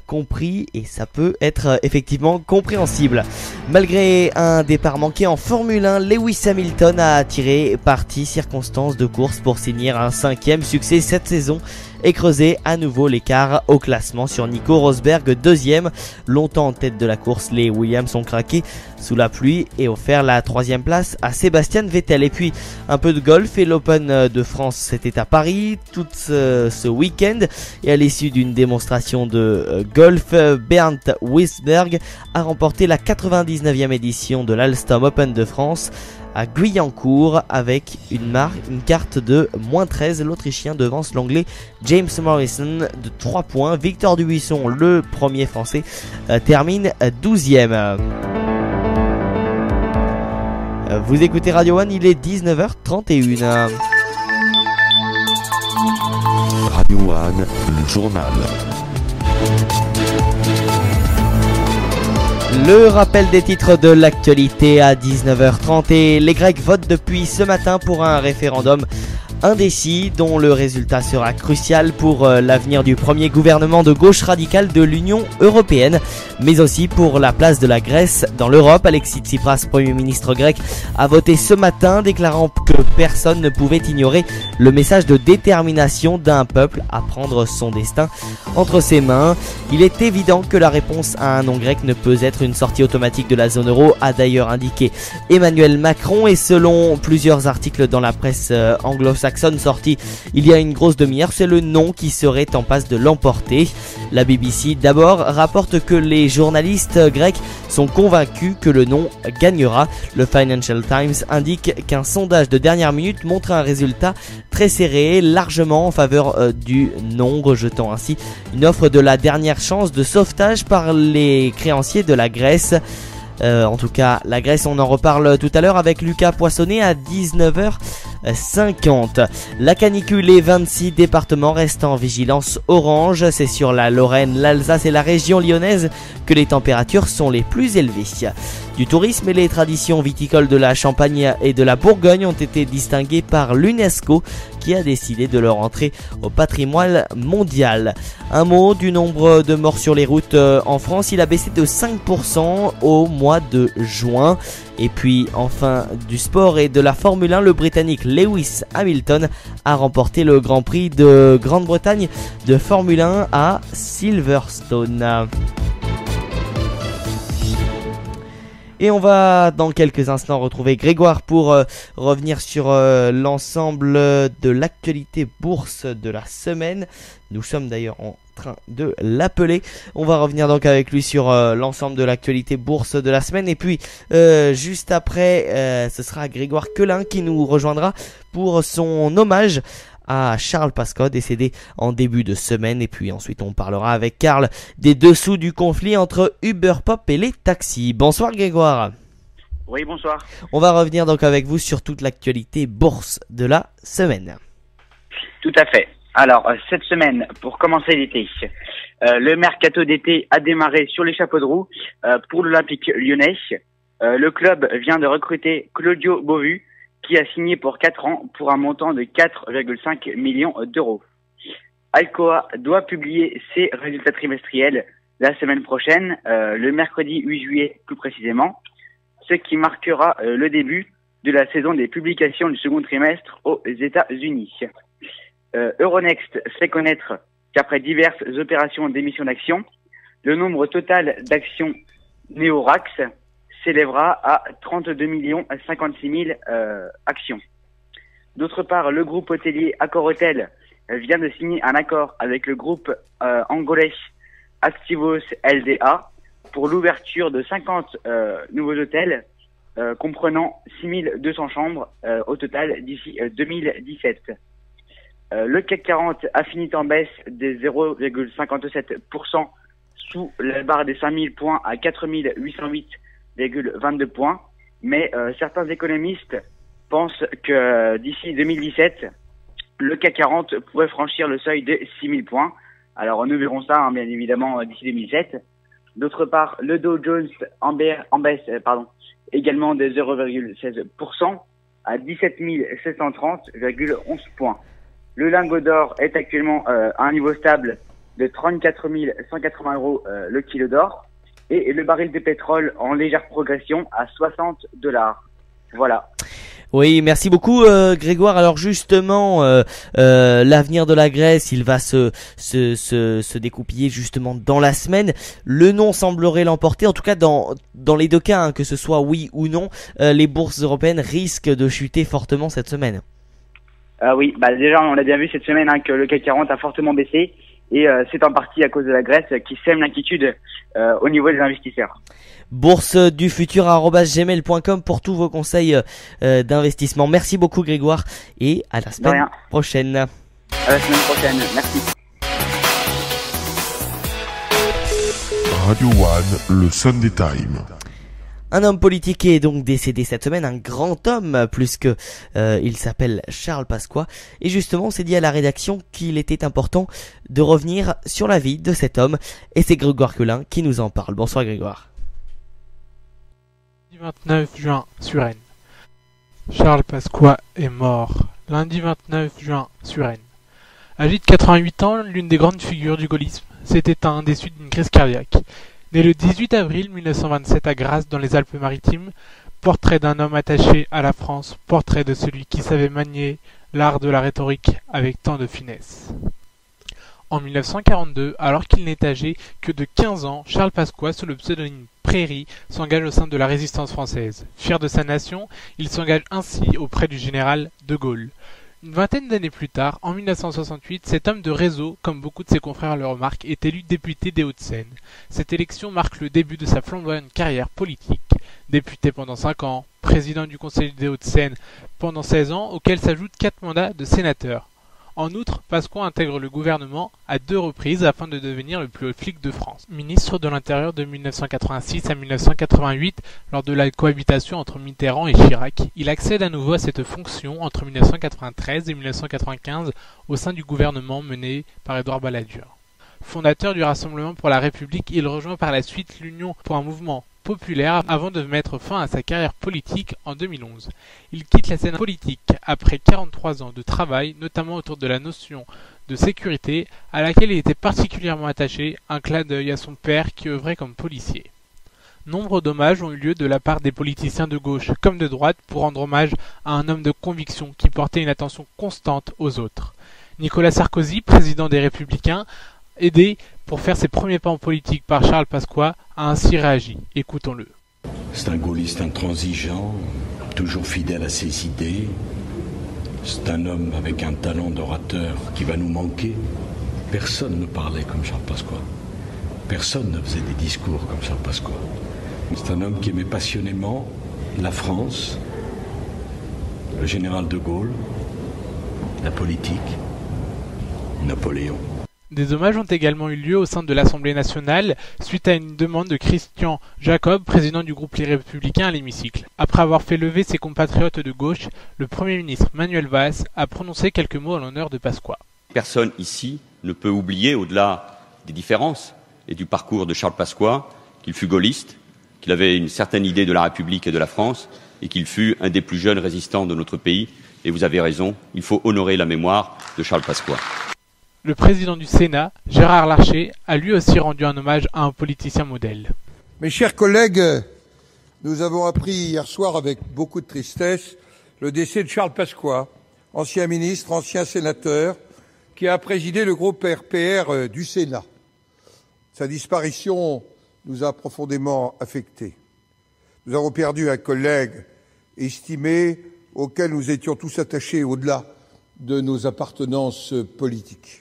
compris et ça peut être effectivement compréhensible. Malgré un départ manqué en Formule 1, Lewis Hamilton a tiré parti circonstance de course pour signer un 5e succès cette saison et creuser à nouveau l'écart au classement sur Nico Rosberg, deuxième. Longtemps en tête de la course, les Williams ont craqué sous la pluie et offert la troisième place à Sébastien Vettel. Et puis un peu de golf, et l'Open de France, c'était à Paris tout ce week-end, et à l'issue d'une démonstration de golf, Bernd Wiesberg a remporté la 99e édition de l'Alstom Open de France à Guyancourt avec une carte de -13. L'Autrichien devance l'Anglais James Morrison de 3 points. Victor Dubuisson, le premier Français, termine 12e. Vous écoutez Radio One, il est 19h31. Radio One, le journal. Le rappel des titres de l'actualité à 19h30, et les Grecs votent depuis ce matin pour un référendum indécis dont le résultat sera crucial pour l'avenir du premier gouvernement de gauche radicale de l'Union européenne, mais aussi pour la place de la Grèce dans l'Europe. Alexis Tsipras, Premier ministre grec, a voté ce matin, déclarant que personne ne pouvait ignorer le message de détermination d'un peuple à prendre son destin entre ses mains. Il est évident que la réponse à un non grec ne peut être une sortie automatique de la zone euro, a d'ailleurs indiqué Emmanuel Macron, et selon plusieurs articles dans la presse anglo-saxonne sortie il y a une grosse demi-heure, c'est le non qui serait en passe de l'emporter. La BBC d'abord rapporte que les journalistes grecs sont convaincus que le non gagnera. Le Financial Times indique qu'un sondage de dernière minute montre un résultat très serré, largement en faveur du non, rejetant ainsi une offre de la dernière chance de sauvetage par les créanciers de la Grèce. En tout cas, la Grèce, on en reparle tout à l'heure avec Lucas Poissonnet à 19h50. La canicule, et 26 départements restent en vigilance orange. C'est sur la Lorraine, l'Alsace et la région lyonnaise que les températures sont les plus élevées. Du tourisme, et les traditions viticoles de la Champagne et de la Bourgogne ont été distinguées par l'UNESCO, qui a décidé de leur entrer au patrimoine mondial. Un mot du nombre de morts sur les routes en France, il a baissé de 5% au mois de juin. Et puis enfin du sport et de la Formule 1, le Britannique Lewis Hamilton a remporté le Grand Prix de Grande-Bretagne de Formule 1 à Silverstone. Et on va dans quelques instants retrouver Grégoire pour revenir sur l'ensemble de l'actualité bourse de la semaine. Nous sommes d'ailleurs en train de l'appeler. On va revenir donc avec lui sur l'ensemble de l'actualité bourse de la semaine. Et puis juste après, ce sera Grégoire Quelin qui nous rejoindra pour son hommage à Charles Pasqua, décédé en début de semaine. Et puis ensuite on parlera avec Karl des dessous du conflit entre Uber Pop et les taxis. Bonsoir Grégoire. Oui, bonsoir. On va revenir donc avec vous sur toute l'actualité bourse de la semaine. Tout à fait. Alors cette semaine, pour commencer l'été, le mercato d'été a démarré sur les chapeaux de roue pour l'Olympique lyonnais. Le club vient de recruter Claudio Bovu, qui a signé pour 4 ans pour un montant de 4,5 millions d'euros. Alcoa doit publier ses résultats trimestriels la semaine prochaine, le mercredi 8 juillet plus précisément, ce qui marquera le début de la saison des publications du second trimestre aux États-Unis. Euronext fait connaître qu'après diverses opérations d'émission d'actions, le nombre total d'actions Neorax s'élèvera à 32 56 000 actions. D'autre part, le groupe hôtelier Accor Hotel vient de signer un accord avec le groupe angolais Activos LDA pour l'ouverture de 50 nouveaux hôtels comprenant 6200 chambres au total d'ici 2017. Le CAC 40 a fini en baisse de 0,57% sous la barre des 5000 points à 4808,22 points, mais certains économistes pensent que d'ici 2017, le CAC 40 pourrait franchir le seuil de 6000 points. Alors nous verrons ça bien évidemment d'ici 2007. D'autre part, le Dow Jones en baisse également de 0,16% à 17 730,11 points. Le lingot d'or est actuellement à un niveau stable de 34 180 € le kilo d'or. Et le baril de pétrole en légère progression à $60. Voilà. Oui, merci beaucoup Grégoire. Alors justement, l'avenir de la Grèce, il va se découpiller justement dans la semaine. Le non semblerait l'emporter, en tout cas dans les deux cas, hein, que ce soit oui ou non, les bourses européennes risquent de chuter fortement cette semaine. Oui, déjà on l'a bien vu cette semaine, hein, que le CAC 40 a fortement baissé, et c'est en partie à cause de la Grèce qui sème l'inquiétude au niveau des investisseurs. boursedufutur@gmail.com pour tous vos conseils d'investissement. Merci beaucoup Grégoire et à la semaine prochaine. À la semaine prochaine, merci. Radio One, le Sunday Time. Un homme politique est donc décédé cette semaine, un grand homme plus que il s'appelle Charles Pasqua. Et justement, on s'est dit à la rédaction qu'il était important de revenir sur la vie de cet homme. Et c'est Grégoire Quelin qui nous en parle. Bonsoir Grégoire. 29 juin sur Rennes. Charles Pasqua est mort. Lundi 29 juin sur Rennes. Âgé de 88 ans, l'une des grandes figures du gaullisme s'est éteint des suites d'une crise cardiaque. Né le 18 avril 1927 à Grasse dans les Alpes-Maritimes, portrait d'un homme attaché à la France, portrait de celui qui savait manier l'art de la rhétorique avec tant de finesse. En 1942, alors qu'il n'est âgé que de 15 ans, Charles Pasqua, sous le pseudonyme Prairie, s'engage au sein de la résistance française. Fier de sa nation, il s'engage ainsi auprès du général de Gaulle. Une vingtaine d'années plus tard, en 1968, cet homme de réseau, comme beaucoup de ses confrères le remarquent, est élu député des Hauts-de-Seine. Cette élection marque le début de sa flamboyante carrière politique. Député pendant 5 ans, président du Conseil des Hauts-de-Seine pendant 16 ans, auxquels s'ajoutent 4 mandats de sénateur. En outre, Pasqua intègre le gouvernement à 2 reprises afin de devenir le plus haut flic de France. Ministre de l'Intérieur de 1986 à 1988, lors de la cohabitation entre Mitterrand et Chirac, il accède à nouveau à cette fonction entre 1993 et 1995 au sein du gouvernement mené par Édouard Balladur. Fondateur du Rassemblement pour la République, il rejoint par la suite l'Union pour un mouvement populaire avant de mettre fin à sa carrière politique en 2011. Il quitte la scène politique après 43 ans de travail, notamment autour de la notion de sécurité à laquelle il était particulièrement attaché, un clin d'œil à son père qui œuvrait comme policier. Nombre d'hommages ont eu lieu de la part des politiciens de gauche comme de droite pour rendre hommage à un homme de conviction qui portait une attention constante aux autres. Nicolas Sarkozy, président des Républicains, aidé pour faire ses premiers pas en politique par Charles Pasqua, a ainsi réagi. Écoutons-le. C'est un gaulliste intransigeant, toujours fidèle à ses idées. C'est un homme avec un talent d'orateur qui va nous manquer. Personne ne parlait comme Charles Pasqua. Personne ne faisait des discours comme Charles Pasqua. C'est un homme qui aimait passionnément la France, le général de Gaulle, la politique, Napoléon. Des hommages ont également eu lieu au sein de l'Assemblée nationale suite à une demande de Christian Jacob, président du groupe Les Républicains à l'hémicycle. Après avoir fait lever ses compatriotes de gauche, le Premier ministre Manuel Valls a prononcé quelques mots en l'honneur de Pasqua. Personne ici ne peut oublier, au-delà des différences et du parcours de Charles Pasqua, qu'il fut gaulliste, qu'il avait une certaine idée de la République et de la France et qu'il fut un des plus jeunes résistants de notre pays. Et vous avez raison, il faut honorer la mémoire de Charles Pasqua. Le président du Sénat, Gérard Larcher, a lui aussi rendu un hommage à un politicien modèle. Mes chers collègues, nous avons appris hier soir avec beaucoup de tristesse le décès de Charles Pasqua, ancien ministre, ancien sénateur, qui a présidé le groupe RPR du Sénat. Sa disparition nous a profondément affectés. Nous avons perdu un collègue estimé auquel nous étions tous attachés au-delà de nos appartenances politiques.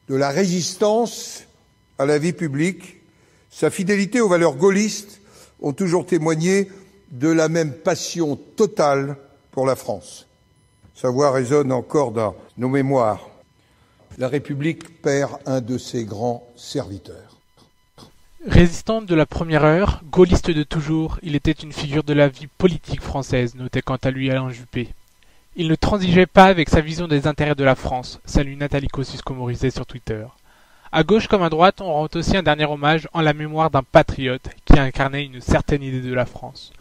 De la résistance à la vie publique, sa fidélité aux valeurs gaullistes ont toujours témoigné de la même passion totale pour la France. Sa voix résonne encore dans nos mémoires. La République perd un de ses grands serviteurs. Résistant de la première heure, gaulliste de toujours, il était une figure de la vie politique française, notait quant à lui Alain Juppé. Il ne transigeait pas avec sa vision des intérêts de la France, salue Nathalie Kosciusko-Morizet sur Twitter. À gauche comme à droite, on rend aussi un dernier hommage en la mémoire d'un patriote qui incarnait une certaine idée de la France.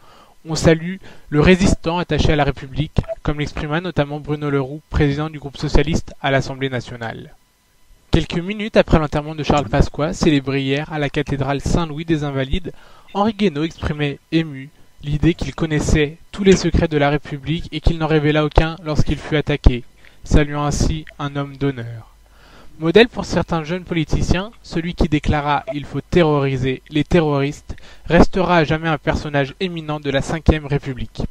On salue le résistant attaché à la République, comme l'exprima notamment Bruno Leroux, président du groupe socialiste à l'Assemblée nationale. Quelques minutes après l'enterrement de Charles Pasqua, célébré hier à la cathédrale Saint-Louis des Invalides, Henri Guénaud exprimait ému L'idée qu'il connaissait tous les secrets de la République et qu'il n'en révéla aucun lorsqu'il fut attaqué, saluant ainsi un homme d'honneur. Modèle pour certains jeunes politiciens, celui qui déclara « il faut terroriser les terroristes » restera à jamais un personnage éminent de la Ve République.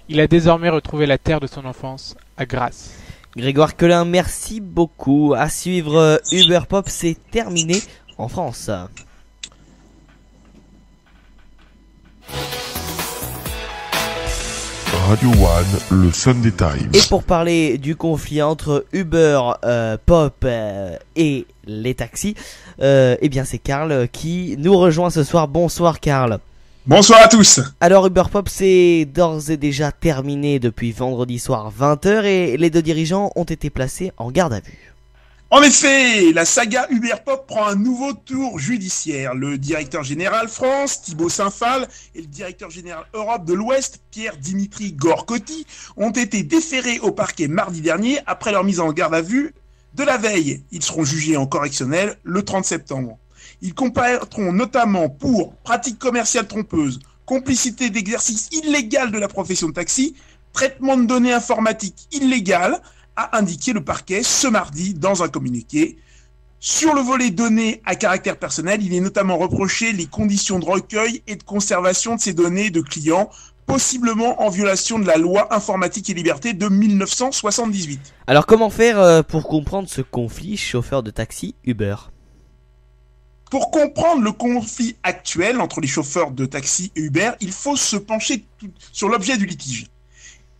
Il a désormais retrouvé la terre de son enfance, à Grasse. Grégoire Collin, merci beaucoup. À suivre, Uber Pop, c'est terminé en France. Radio One, le Sunday Times. Et pour parler du conflit entre Uber Pop et les taxis, eh bien c'est Karl qui nous rejoint ce soir. Bonsoir Karl. Bonsoir à tous. Alors Uber Pop, c'est d'ores et déjà terminé depuis vendredi soir 20h et les deux dirigeants ont été placés en garde à vue. En effet, la saga Uber Pop prend un nouveau tour judiciaire. Le directeur général France, Thibaut Saint-Phal, et le directeur général Europe de l'Ouest, Pierre-Dimitri Gorcotti, ont été déférés au parquet mardi dernier après leur mise en garde à vue de la veille. Ils seront jugés en correctionnel le 30 septembre. Ils comparaîtront notamment pour pratique commerciale trompeuse, complicité d'exercice illégal de la profession de taxi, traitement de données informatiques illégal, a indiqué le parquet ce mardi dans un communiqué. Sur le volet données à caractère personnel, il est notamment reproché les conditions de recueil et de conservation de ces données de clients, possiblement en violation de la loi informatique et liberté de 1978. Alors comment faire pour comprendre ce conflit chauffeur de taxi Uber ? Pour comprendre le conflit actuel entre les chauffeurs de taxi et Uber, il faut se pencher sur l'objet du litige.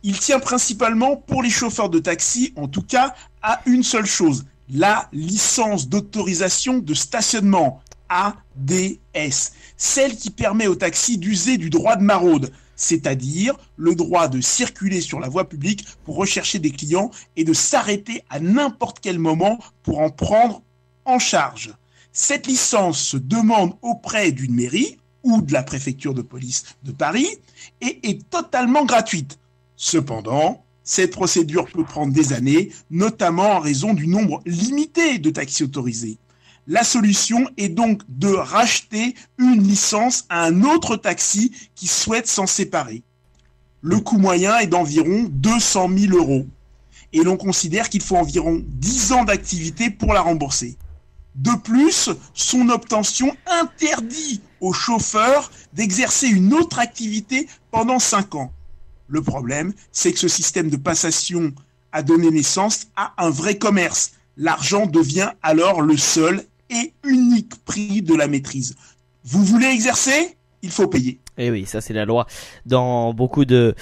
Il tient principalement, pour les chauffeurs de taxi, en tout cas, à une seule chose, la licence d'autorisation de stationnement, ADS, celle qui permet au taxi d'user du droit de maraude, c'est-à-dire le droit de circuler sur la voie publique pour rechercher des clients et de s'arrêter à n'importe quel moment pour en prendre en charge. Cette licence se demande auprès d'une mairie ou de la préfecture de police de Paris et est totalement gratuite. Cependant, cette procédure peut prendre des années, notamment en raison du nombre limité de taxis autorisés. La solution est donc de racheter une licence à un autre taxi qui souhaite s'en séparer. Le coût moyen est d'environ 200 000 €. Et l'on considère qu'il faut environ 10 ans d'activité pour la rembourser. De plus, son obtention interdit aux chauffeurs d'exercer une autre activité pendant 5 ans. Le problème, c'est que ce système de passation a donné naissance à un vrai commerce. L'argent devient alors le seul et unique prix de la maîtrise. Vous voulez exercer ? Il faut payer. Et oui, ça c'est la loi dans beaucoup de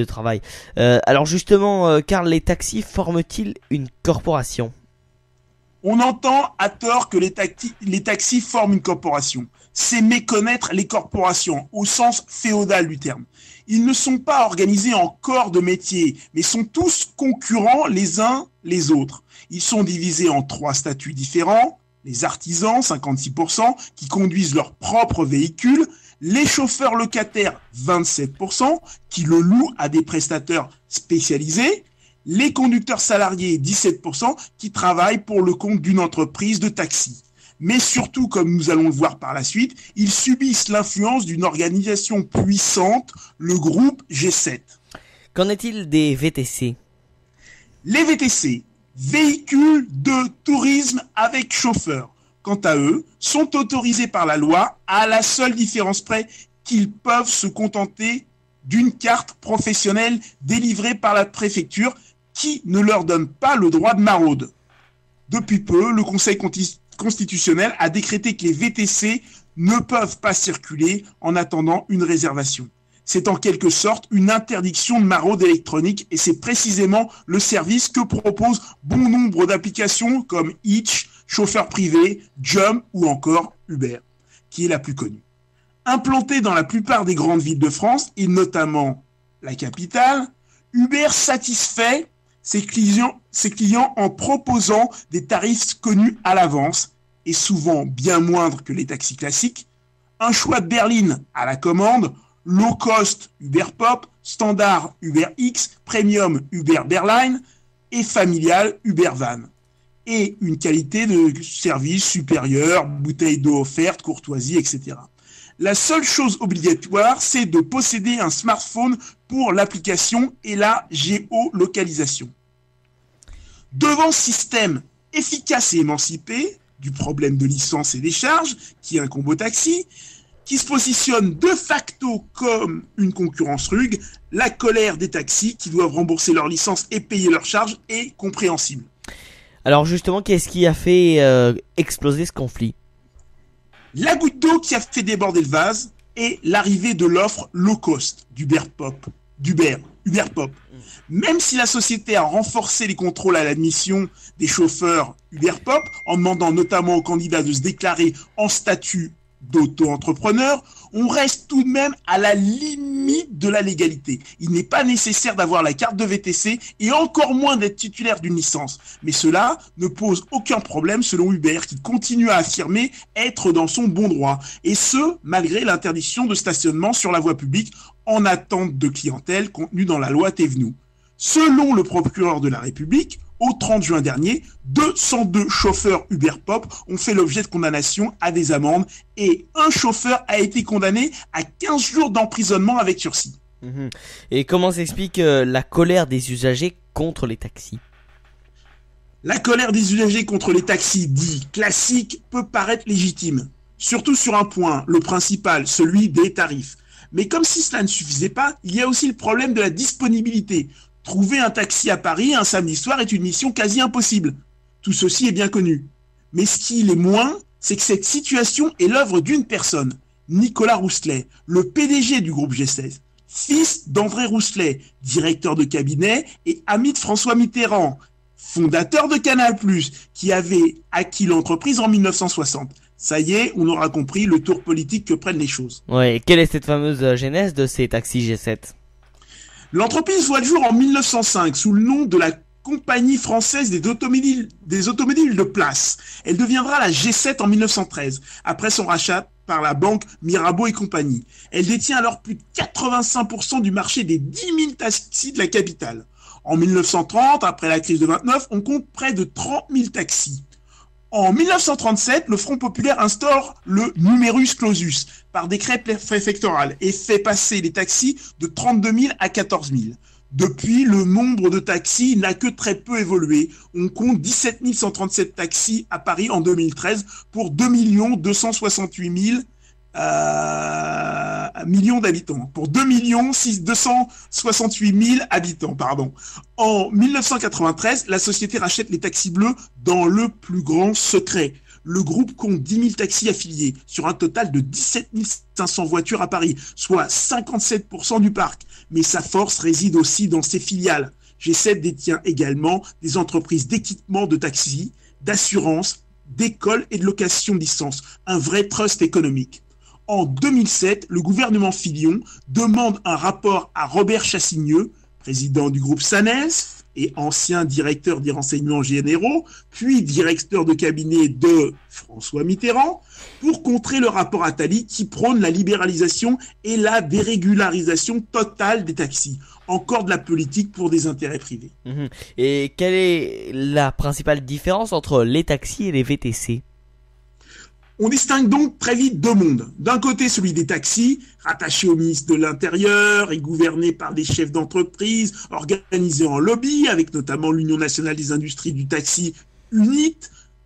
travail. Alors justement, Karl, les taxis forment-ils une corporation ? On entend à tort que les taxis forment une corporation. C'est méconnaître les corporations au sens féodal du terme. Ils ne sont pas organisés en corps de métier, mais sont tous concurrents les uns les autres. Ils sont divisés en 3 statuts différents. Les artisans, 56%, qui conduisent leur propre véhicule. Les chauffeurs locataires, 27%, qui le louent à des prestataires spécialisés. Les conducteurs salariés, 17%, qui travaillent pour le compte d'une entreprise de taxi. Mais surtout, comme nous allons le voir par la suite, ils subissent l'influence d'une organisation puissante, le groupe G7. Qu'en est-il des VTC ? Les VTC, véhicules de tourisme avec chauffeur, quant à eux, sont autorisés par la loi à la seule différence près qu'ils peuvent se contenter d'une carte professionnelle délivrée par la préfecture qui ne leur donne pas le droit de maraude. Depuis peu, le Conseil constitutionnel a décrété que les VTC ne peuvent pas circuler en attendant une réservation. C'est en quelque sorte une interdiction de maraude électronique et c'est précisément le service que proposent bon nombre d'applications comme Hitch, Chauffeur Privé, Jump ou encore Uber, qui est la plus connue. Implanté dans la plupart des grandes villes de France et notamment la capitale, Uber satisfait ses clients en proposant des tarifs connus à l'avance et souvent bien moindres que les taxis classiques, un choix de berline à la commande, low cost Uber Pop, standard Uber X, premium Uber Berline et familial Uber Van. et une qualité de service supérieure, bouteille d'eau offerte, courtoisie, etc. La seule chose obligatoire, c'est de posséder un smartphone pour l'application et la géolocalisation. Devant ce système efficace et émancipé du problème de licence et des charges qui incombe au taxi, qui se positionne de facto comme une concurrence rugue, la colère des taxis qui doivent rembourser leur licence et payer leurs charges est compréhensible. Alors justement, qu'est-ce qui a fait exploser ce conflit ? La goutte d'eau qui a fait déborder le vase est l'arrivée de l'offre low cost d'Uber Pop. Même si la société a renforcé les contrôles à l'admission des chauffeurs Uber Pop, en demandant notamment aux candidats de se déclarer en statut d'auto-entrepreneur, on reste tout de même à la limite de la légalité. Il n'est pas nécessaire d'avoir la carte de VTC et encore moins d'être titulaire d'une licence. Mais cela ne pose aucun problème selon Uber, qui continue à affirmer être dans son bon droit. Et ce, malgré l'interdiction de stationnement sur la voie publique en attente de clientèle contenue dans la loi Thévenoud. Selon le procureur de la République, au 30 juin dernier, 202 chauffeurs Uber Pop ont fait l'objet de condamnation à des amendes et un chauffeur a été condamné à 15 jours d'emprisonnement avec sursis. Et comment s'explique la colère des usagers contre les taxis ? La colère des usagers contre les taxis dits classiques peut paraître légitime, surtout sur un point, le principal, celui des tarifs. Mais comme si cela ne suffisait pas, il y a aussi le problème de la disponibilité. Trouver un taxi à Paris un samedi soir est une mission quasi impossible. Tout ceci est bien connu. Mais ce qui l'est moins, c'est que cette situation est l'œuvre d'une personne, Nicolas Rousselet, le PDG du groupe G16, fils d'André Rousselet, directeur de cabinet et ami de François Mitterrand, fondateur de Canal+, qui avait acquis l'entreprise en 1960. Ça y est, on aura compris le tour politique que prennent les choses. Ouais, et quelle est cette fameuse genèse de ces taxis G7 ? L'entreprise voit le jour en 1905 sous le nom de la Compagnie française des automobiles de place. Elle deviendra la G7 en 1913, après son rachat par la banque Mirabeau et compagnie. Elle détient alors plus de 85% du marché des 10 000 taxis de la capitale. En 1930, après la crise de 29, on compte près de 30 000 taxis. En 1937, le Front populaire instaure le numerus clausus par décret préfectoral et fait passer les taxis de 32 000 à 14 000. Depuis, le nombre de taxis n'a que très peu évolué. On compte 17 137 taxis à Paris en 2013 pour 2 268 000 millions d'habitants. Pour 2 268 000 habitants, pardon. En 1993, la société rachète les taxis bleus dans le plus grand secret. Le groupe compte 10 000 taxis affiliés sur un total de 17 500 voitures à Paris, soit 57% du parc. Mais sa force réside aussi dans ses filiales. G7 détient également des entreprises d'équipement de taxis, d'assurance, d'école et de location de licence. Un vrai trust économique. En 2007, le gouvernement Fillon demande un rapport à Robert Chassigneux, président du groupe Sanels et ancien directeur des renseignements généraux, puis directeur de cabinet de François Mitterrand, pour contrer le rapport Attali qui prône la libéralisation et la dérégularisation totale des taxis. Encore de la politique pour des intérêts privés. Et quelle est la principale différence entre les taxis et les VTC ? On distingue donc très vite deux mondes. D'un côté, celui des taxis, rattaché au ministre de l'Intérieur et gouverné par des chefs d'entreprise, organisés en lobby, avec notamment l'Union nationale des industries du taxi, UNIT,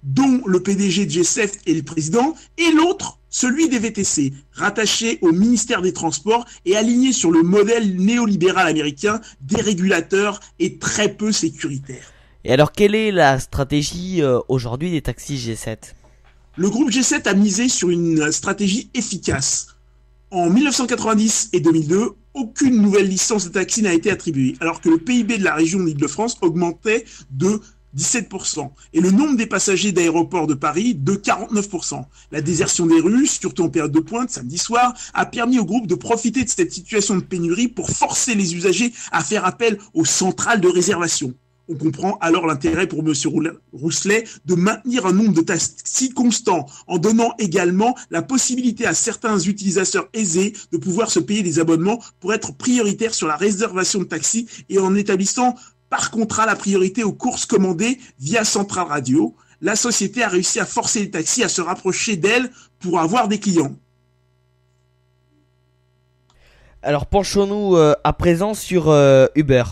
dont le PDG de G7 est le président, et l'autre, celui des VTC, rattaché au ministère des Transports et aligné sur le modèle néolibéral américain, dérégulateur et très peu sécuritaire. Et alors, quelle est la stratégie aujourd'hui des taxis G7 ? Le groupe G7 a misé sur une stratégie efficace. En 1990 et 2002, aucune nouvelle licence de taxi n'a été attribuée, alors que le PIB de la région d'Île-de-France augmentait de 17% et le nombre des passagers d'aéroports de Paris de 49%. La désertion des rues, surtout en période de pointe, samedi soir, a permis au groupe de profiter de cette situation de pénurie pour forcer les usagers à faire appel aux centrales de réservation. On comprend alors l'intérêt pour M. Rousselet de maintenir un nombre de taxis constant, en donnant également la possibilité à certains utilisateurs aisés de pouvoir se payer des abonnements pour être prioritaires sur la réservation de taxis et en établissant par contrat la priorité aux courses commandées via Central Radio. La société a réussi à forcer les taxis à se rapprocher d'elle pour avoir des clients. Alors penchons-nous à présent sur Uber.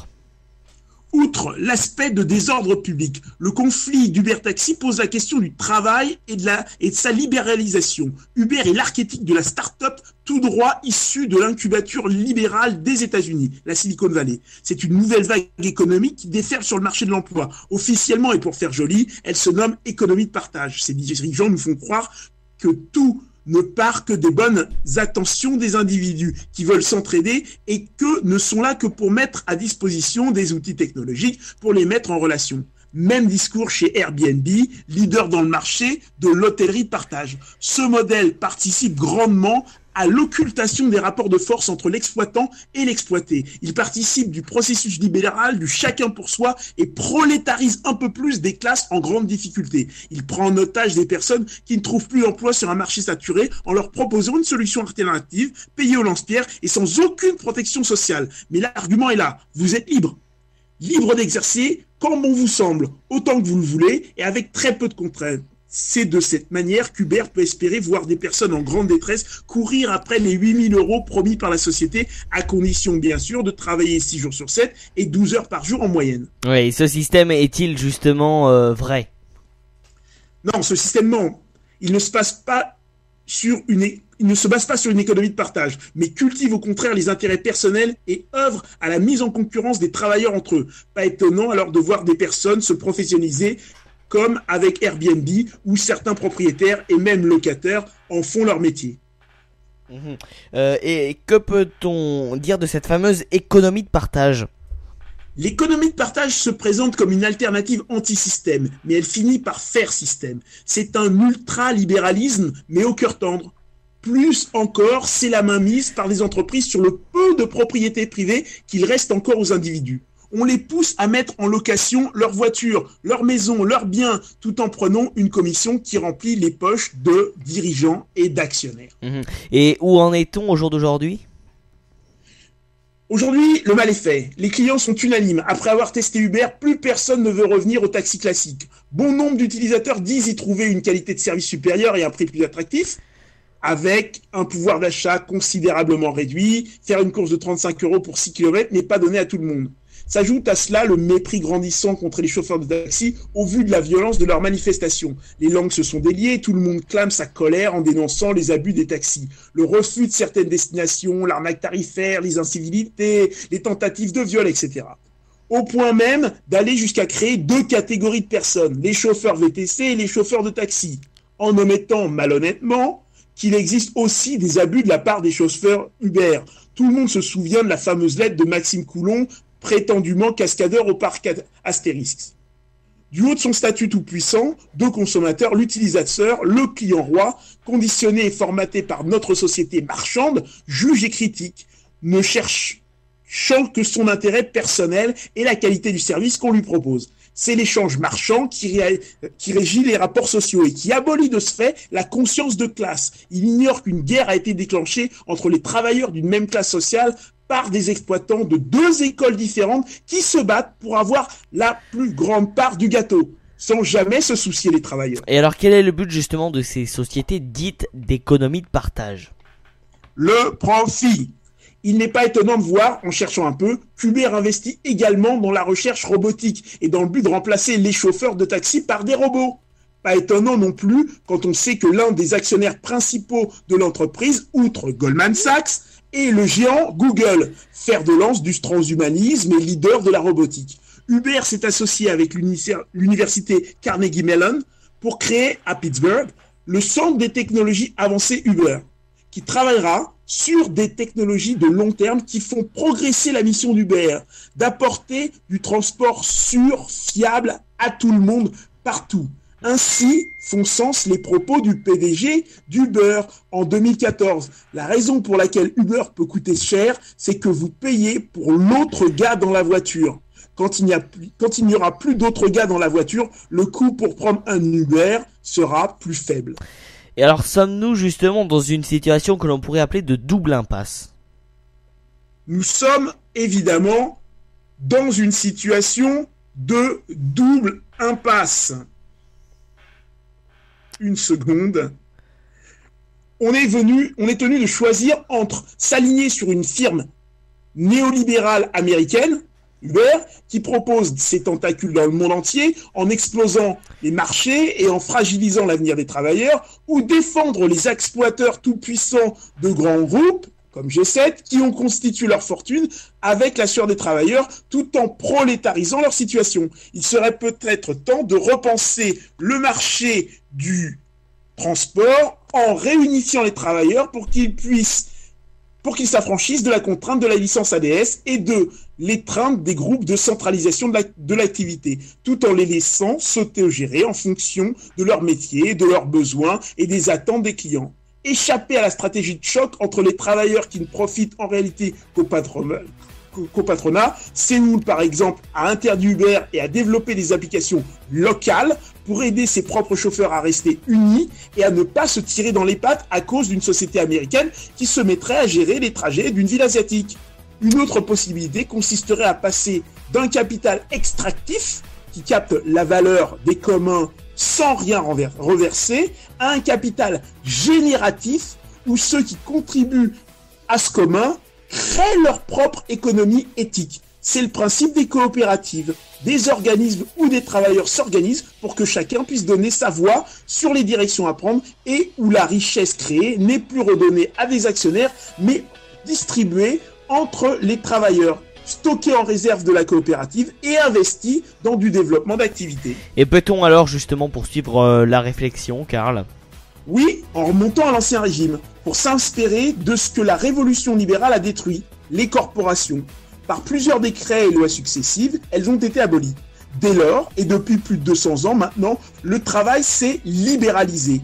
Outre l'aspect de désordre public, le conflit d'Uber Taxi pose la question du travail et de sa libéralisation. Uber est l'archétype de la start-up tout droit issue de l'incubature libérale des États-Unis, la Silicon Valley. C'est une nouvelle vague économique qui déferle sur le marché de l'emploi. Officiellement, et pour faire joli, elle se nomme économie de partage. Ces dirigeants nous font croire que tout ne part que des bonnes intentions des individus qui veulent s'entraider et que ne sont là que pour mettre à disposition des outils technologiques pour les mettre en relation. Même discours chez Airbnb, leader dans le marché de l'hôtellerie de partage. Ce modèle participe grandement à l'occultation des rapports de force entre l'exploitant et l'exploité. Il participe du processus libéral du chacun pour soi et prolétarise un peu plus des classes en grande difficulté. Il prend en otage des personnes qui ne trouvent plus d'emploi sur un marché saturé en leur proposant une solution alternative, payée au lance-pierre et sans aucune protection sociale. Mais l'argument est là, vous êtes libre. Libre d'exercer comme on vous semble, autant que vous le voulez et avec très peu de contraintes. C'est de cette manière qu'Uber peut espérer voir des personnes en grande détresse courir après les 8 000 € promis par la société, à condition bien sûr de travailler 6 jours sur 7 et 12 heures par jour en moyenne. Oui, ce système est-il justement vrai? Non, ce système non. Il ne se base pas sur une économie de partage, mais cultive au contraire les intérêts personnels et œuvre à la mise en concurrence des travailleurs entre eux. Pas étonnant alors de voir des personnes se professionnaliser comme avec Airbnb, où certains propriétaires et même locataires en font leur métier. Et que peut-on dire de cette fameuse économie de partage? L'économie de partage se présente comme une alternative anti-système, mais elle finit par faire système. C'est un ultra-libéralisme, mais au cœur tendre. Plus encore, c'est la mainmise par les entreprises sur le peu de propriété privée qu'il reste encore aux individus. On les pousse à mettre en location leur voiture, leur maison, leurs biens, tout en prenant une commission qui remplit les poches de dirigeants et d'actionnaires. Et où en est-on au jour d'aujourd'hui ? Aujourd'hui, le mal est fait. Les clients sont unanimes. Après avoir testé Uber, plus personne ne veut revenir au taxi classique. Bon nombre d'utilisateurs disent y trouver une qualité de service supérieure et un prix plus attractif, avec un pouvoir d'achat considérablement réduit. Faire une course de 35 € pour 6 km n'est pas donné à tout le monde. S'ajoute à cela le mépris grandissant contre les chauffeurs de taxi au vu de la violence de leurs manifestations. Les langues se sont déliées, tout le monde clame sa colère en dénonçant les abus des taxis. Le refus de certaines destinations, l'arnaque tarifaire, les incivilités, les tentatives de viol, etc. Au point même d'aller jusqu'à créer 2 catégories de personnes, les chauffeurs VTC et les chauffeurs de taxi, en omettant malhonnêtement qu'il existe aussi des abus de la part des chauffeurs Uber. Tout le monde se souvient de la fameuse lettre de Maxime Coulon, prétendument cascadeur au parc Astérix. Du haut de son statut tout-puissant, de consommateur, l'utilisateur, le client roi, conditionné et formaté par notre société marchande, juge et critique, ne cherchant que son intérêt personnel et la qualité du service qu'on lui propose. C'est l'échange marchand qui régit les rapports sociaux et qui abolit de ce fait la conscience de classe. Il ignore qu'une guerre a été déclenchée entre les travailleurs d'une même classe sociale par des exploitants de 2 écoles différentes qui se battent pour avoir la plus grande part du gâteau, sans jamais se soucier des travailleurs. Et alors quel est le but justement de ces sociétés dites d'économie de partage ? Le profit. Il n'est pas étonnant de voir, en cherchant un peu, qu'Uber investit également dans la recherche robotique et dans le but de remplacer les chauffeurs de taxi par des robots. Pas étonnant non plus quand on sait que l'un des actionnaires principaux de l'entreprise, outre Goldman Sachs, est le géant Google, fer de lance du transhumanisme et leader de la robotique. Uber s'est associé avec l'université Carnegie Mellon pour créer à Pittsburgh le Centre des technologies avancées Uber, qui travaillera sur des technologies de long terme qui font progresser la mission d'Uber, d'apporter du transport sûr, fiable à tout le monde, partout. Ainsi font sens les propos du PDG d'Uber en 2014. La raison pour laquelle Uber peut coûter cher, c'est que vous payez pour l'autre gars dans la voiture. Quand il n'y aura plus d'autres gars dans la voiture, le coût pour prendre un Uber sera plus faible. Et alors sommes-nous justement dans une situation que l'on pourrait appeler de double impasse ? Nous sommes évidemment dans une situation de double impasse. Une seconde. On est tenu de choisir entre s'aligner sur une firme néolibérale américaine, Uber, qui propose ses tentacules dans le monde entier en explosant les marchés et en fragilisant l'avenir des travailleurs, ou défendre les exploiteurs tout-puissants de grands groupes, comme G7, qui ont constitué leur fortune avec la sueur des travailleurs, tout en prolétarisant leur situation. Il serait peut-être temps de repenser le marché du transport en réunifiant les travailleurs pour qu'ils s'affranchissent de la contrainte de la licence ADS et de l'étreinte des groupes de centralisation de l'activité, tout en les laissant s'autogérer en fonction de leur métier, de leurs besoins et des attentes des clients. Échapper à la stratégie de choc entre les travailleurs qui ne profitent en réalité qu'au patronat, Seoul par exemple a interdit Uber et a développé des applications locales pour aider ses propres chauffeurs à rester unis et à ne pas se tirer dans les pattes à cause d'une société américaine qui se mettrait à gérer les trajets d'une ville asiatique. Une autre possibilité consisterait à passer d'un capital extractif qui capte la valeur des communs sans rien reverser à un capital génératif où ceux qui contribuent à ce commun créent leur propre économie éthique. C'est le principe des coopératives. Des organismes ou des travailleurs s'organisent pour que chacun puisse donner sa voix sur les directions à prendre et où la richesse créée n'est plus redonnée à des actionnaires, mais distribuée entre les travailleurs, stockée en réserve de la coopérative et investie dans du développement d'activités. Et peut-on alors justement poursuivre la réflexion, Karl ? Oui, en remontant à l'Ancien Régime, pour s'inspirer de ce que la révolution libérale a détruit, les corporations. Par plusieurs décrets et lois successives, elles ont été abolies. Dès lors, et depuis plus de 200 ans maintenant, le travail s'est libéralisé.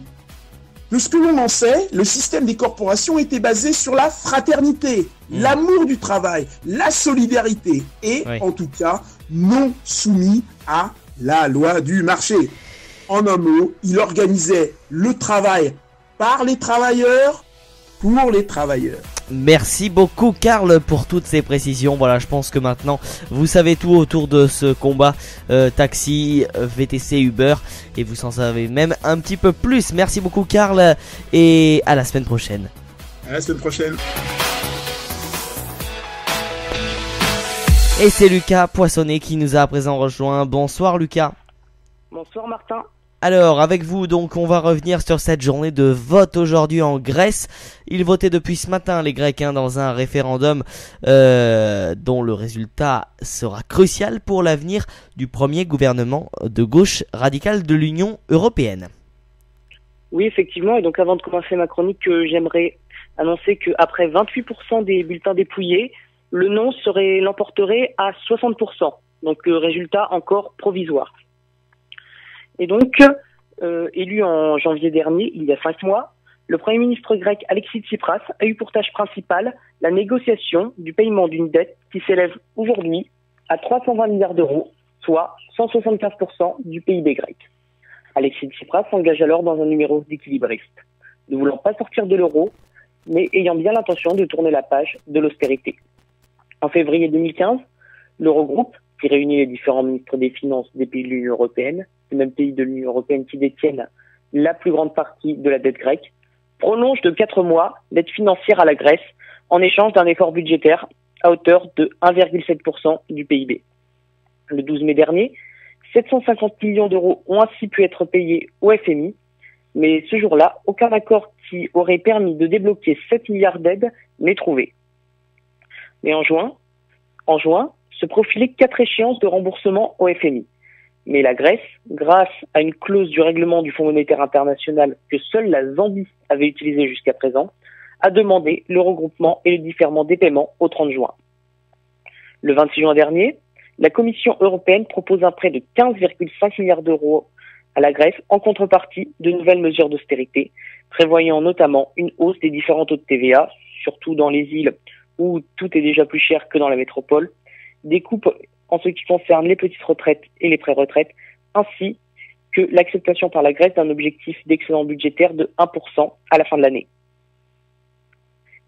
De ce que l'on en sait, le système des corporations était basé sur la fraternité, l'amour du travail, la solidarité et, en tout cas, non soumis à la loi du marché. En un mot, il organisait le travail par les travailleurs, pour les travailleurs. Merci beaucoup Karl pour toutes ces précisions. Voilà, je pense que maintenant vous savez tout autour de ce combat taxi, VTC, Uber et vous en savez même un petit peu plus. Merci beaucoup Karl et à la semaine prochaine. À la semaine prochaine. Et c'est Lucas Poissonnet qui nous a à présent rejoint. Bonsoir Lucas. Bonsoir Martin. Alors, avec vous, donc, on va revenir sur cette journée de vote aujourd'hui en Grèce. Ils votaient depuis ce matin, les Grecs, dans un référendum dont le résultat sera crucial pour l'avenir du premier gouvernement de gauche radicale de l'Union européenne. Oui, effectivement. Et donc, avant de commencer ma chronique, j'aimerais annoncer qu'après 28% des bulletins dépouillés, le non l'emporterait à 60%. Donc, résultat encore provisoire. Et donc, élu en janvier dernier, il y a 5 mois, le Premier ministre grec Alexis Tsipras a eu pour tâche principale la négociation du paiement d'une dette qui s'élève aujourd'hui à 320 milliards d'euros, soit 175% du PIB grec. Alexis Tsipras s'engage alors dans un numéro d'équilibriste, ne voulant pas sortir de l'euro, mais ayant bien l'intention de tourner la page de l'austérité. En février 2015, l'Eurogroupe, qui réunit les différents ministres des Finances des pays de l'Union européenne, les mêmes pays de l'Union européenne qui détiennent la plus grande partie de la dette grecque, prolonge de 4 mois l'aide financière à la Grèce en échange d'un effort budgétaire à hauteur de 1,7% du PIB. Le 12 mai dernier, 750 millions d'euros ont ainsi pu être payés au FMI, mais ce jour-là, aucun accord qui aurait permis de débloquer 7 milliards d'aides n'est trouvé. Mais en juin, se profilaient 4 échéances de remboursement au FMI. Mais la Grèce, grâce à une clause du règlement du Fonds monétaire international que seule la Zambie avait utilisée jusqu'à présent, a demandé le regroupement et le différement des paiements au 30 juin. Le 26 juin dernier, la Commission européenne propose un prêt de 15,5 milliards d'euros à la Grèce en contrepartie de nouvelles mesures d'austérité, prévoyant notamment une hausse des différents taux de TVA, surtout dans les îles où tout est déjà plus cher que dans la métropole, des coupes en ce qui concerne les petites retraites et les pré-retraites, ainsi que l'acceptation par la Grèce d'un objectif d'excédent budgétaire de 1% à la fin de l'année.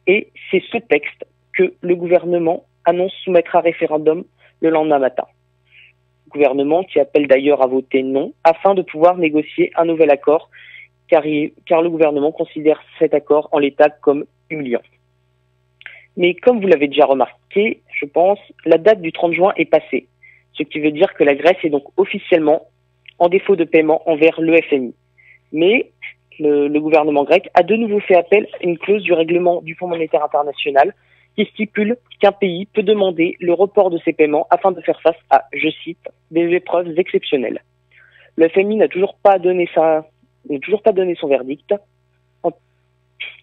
Et c'est ce texte que le gouvernement annonce soumettre à référendum le lendemain matin. Gouvernement qui appelle d'ailleurs à voter non afin de pouvoir négocier un nouvel accord car le gouvernement considère cet accord en l'état comme humiliant. Mais comme vous l'avez déjà remarqué, je pense, la date du 30 juin est passée, ce qui veut dire que la Grèce est donc officiellement en défaut de paiement envers le FMI. Mais le gouvernement grec a de nouveau fait appel à une clause du règlement du Fonds monétaire international qui stipule qu'un pays peut demander le report de ses paiements afin de faire face à, je cite, des épreuves exceptionnelles. Le FMI n'a toujours pas donné son verdict.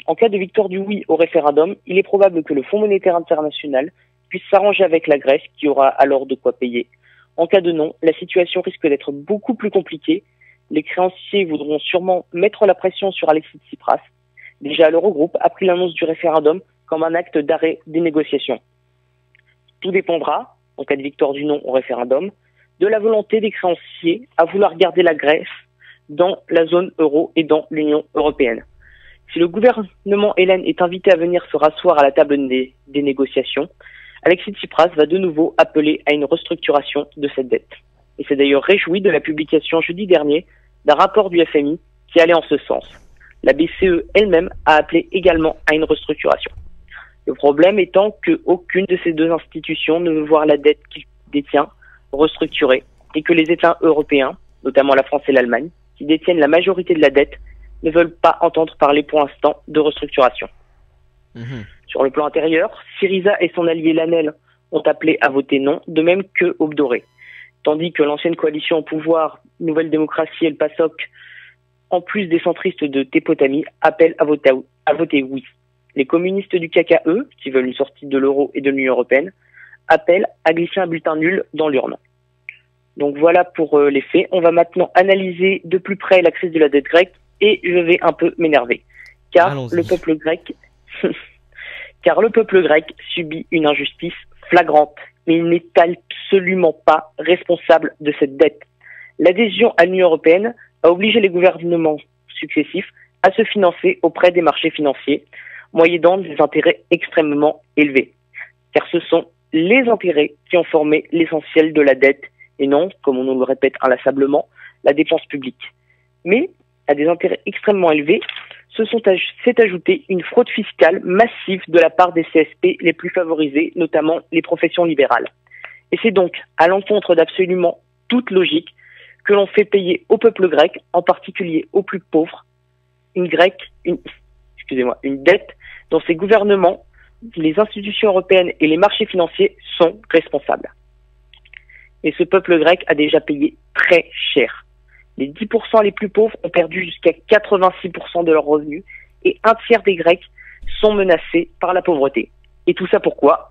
En cas de victoire du oui au référendum, il est probable que le Fonds monétaire international puisse s'arranger avec la Grèce qui aura alors de quoi payer. En cas de non, la situation risque d'être beaucoup plus compliquée. Les créanciers voudront sûrement mettre la pression sur Alexis Tsipras. Déjà, l'Eurogroupe a pris l'annonce du référendum comme un acte d'arrêt des négociations. Tout dépendra, en cas de victoire du non au référendum, de la volonté des créanciers à vouloir garder la Grèce dans la zone euro et dans l'Union européenne. Si le gouvernement hellène est invité à venir se rasseoir à la table des négociations, Alexis Tsipras va de nouveau appeler à une restructuration de cette dette. Il s'est d'ailleurs réjoui de la publication jeudi dernier d'un rapport du FMI qui allait en ce sens. La BCE elle-même a appelé également à une restructuration. Le problème étant qu'aucune de ces deux institutions ne veut voir la dette qu'il détient restructurée et que les États européens, notamment la France et l'Allemagne, qui détiennent la majorité de la dette, ne veulent pas entendre parler pour l'instant de restructuration. Sur le plan intérieur, Syriza et son allié l'ANEL ont appelé à voter non, de même que Obdoré. Tandis que l'ancienne coalition au pouvoir, Nouvelle Démocratie et le PASOK, en plus des centristes de Tepotami, appellent à voter oui. Les communistes du KKE, qui veulent une sortie de l'euro et de l'Union européenne, appellent à glisser un bulletin nul dans l'urne. Donc voilà pour les faits. On va maintenant analyser de plus près la crise de la dette grecque et je vais un peu m'énerver. Car le peuple grec subit une injustice flagrante et il n'est absolument pas responsable de cette dette. L'adhésion à l'Union européenne a obligé les gouvernements successifs à se financer auprès des marchés financiers, moyennant des intérêts extrêmement élevés. Car ce sont les intérêts qui ont formé l'essentiel de la dette et non, comme on nous le répète inlassablement, la dépense publique. Mais, à des intérêts extrêmement élevés, s'est ajoutée une fraude fiscale massive de la part des CSP les plus favorisés, notamment les professions libérales. Et c'est donc à l'encontre d'absolument toute logique que l'on fait payer au peuple grec, en particulier aux plus pauvres, une dette dont ces gouvernements, les institutions européennes et les marchés financiers sont responsables. Et ce peuple grec a déjà payé très cher. Les 10% les plus pauvres ont perdu jusqu'à 86% de leurs revenus et un tiers des Grecs sont menacés par la pauvreté. Et tout ça pourquoi ?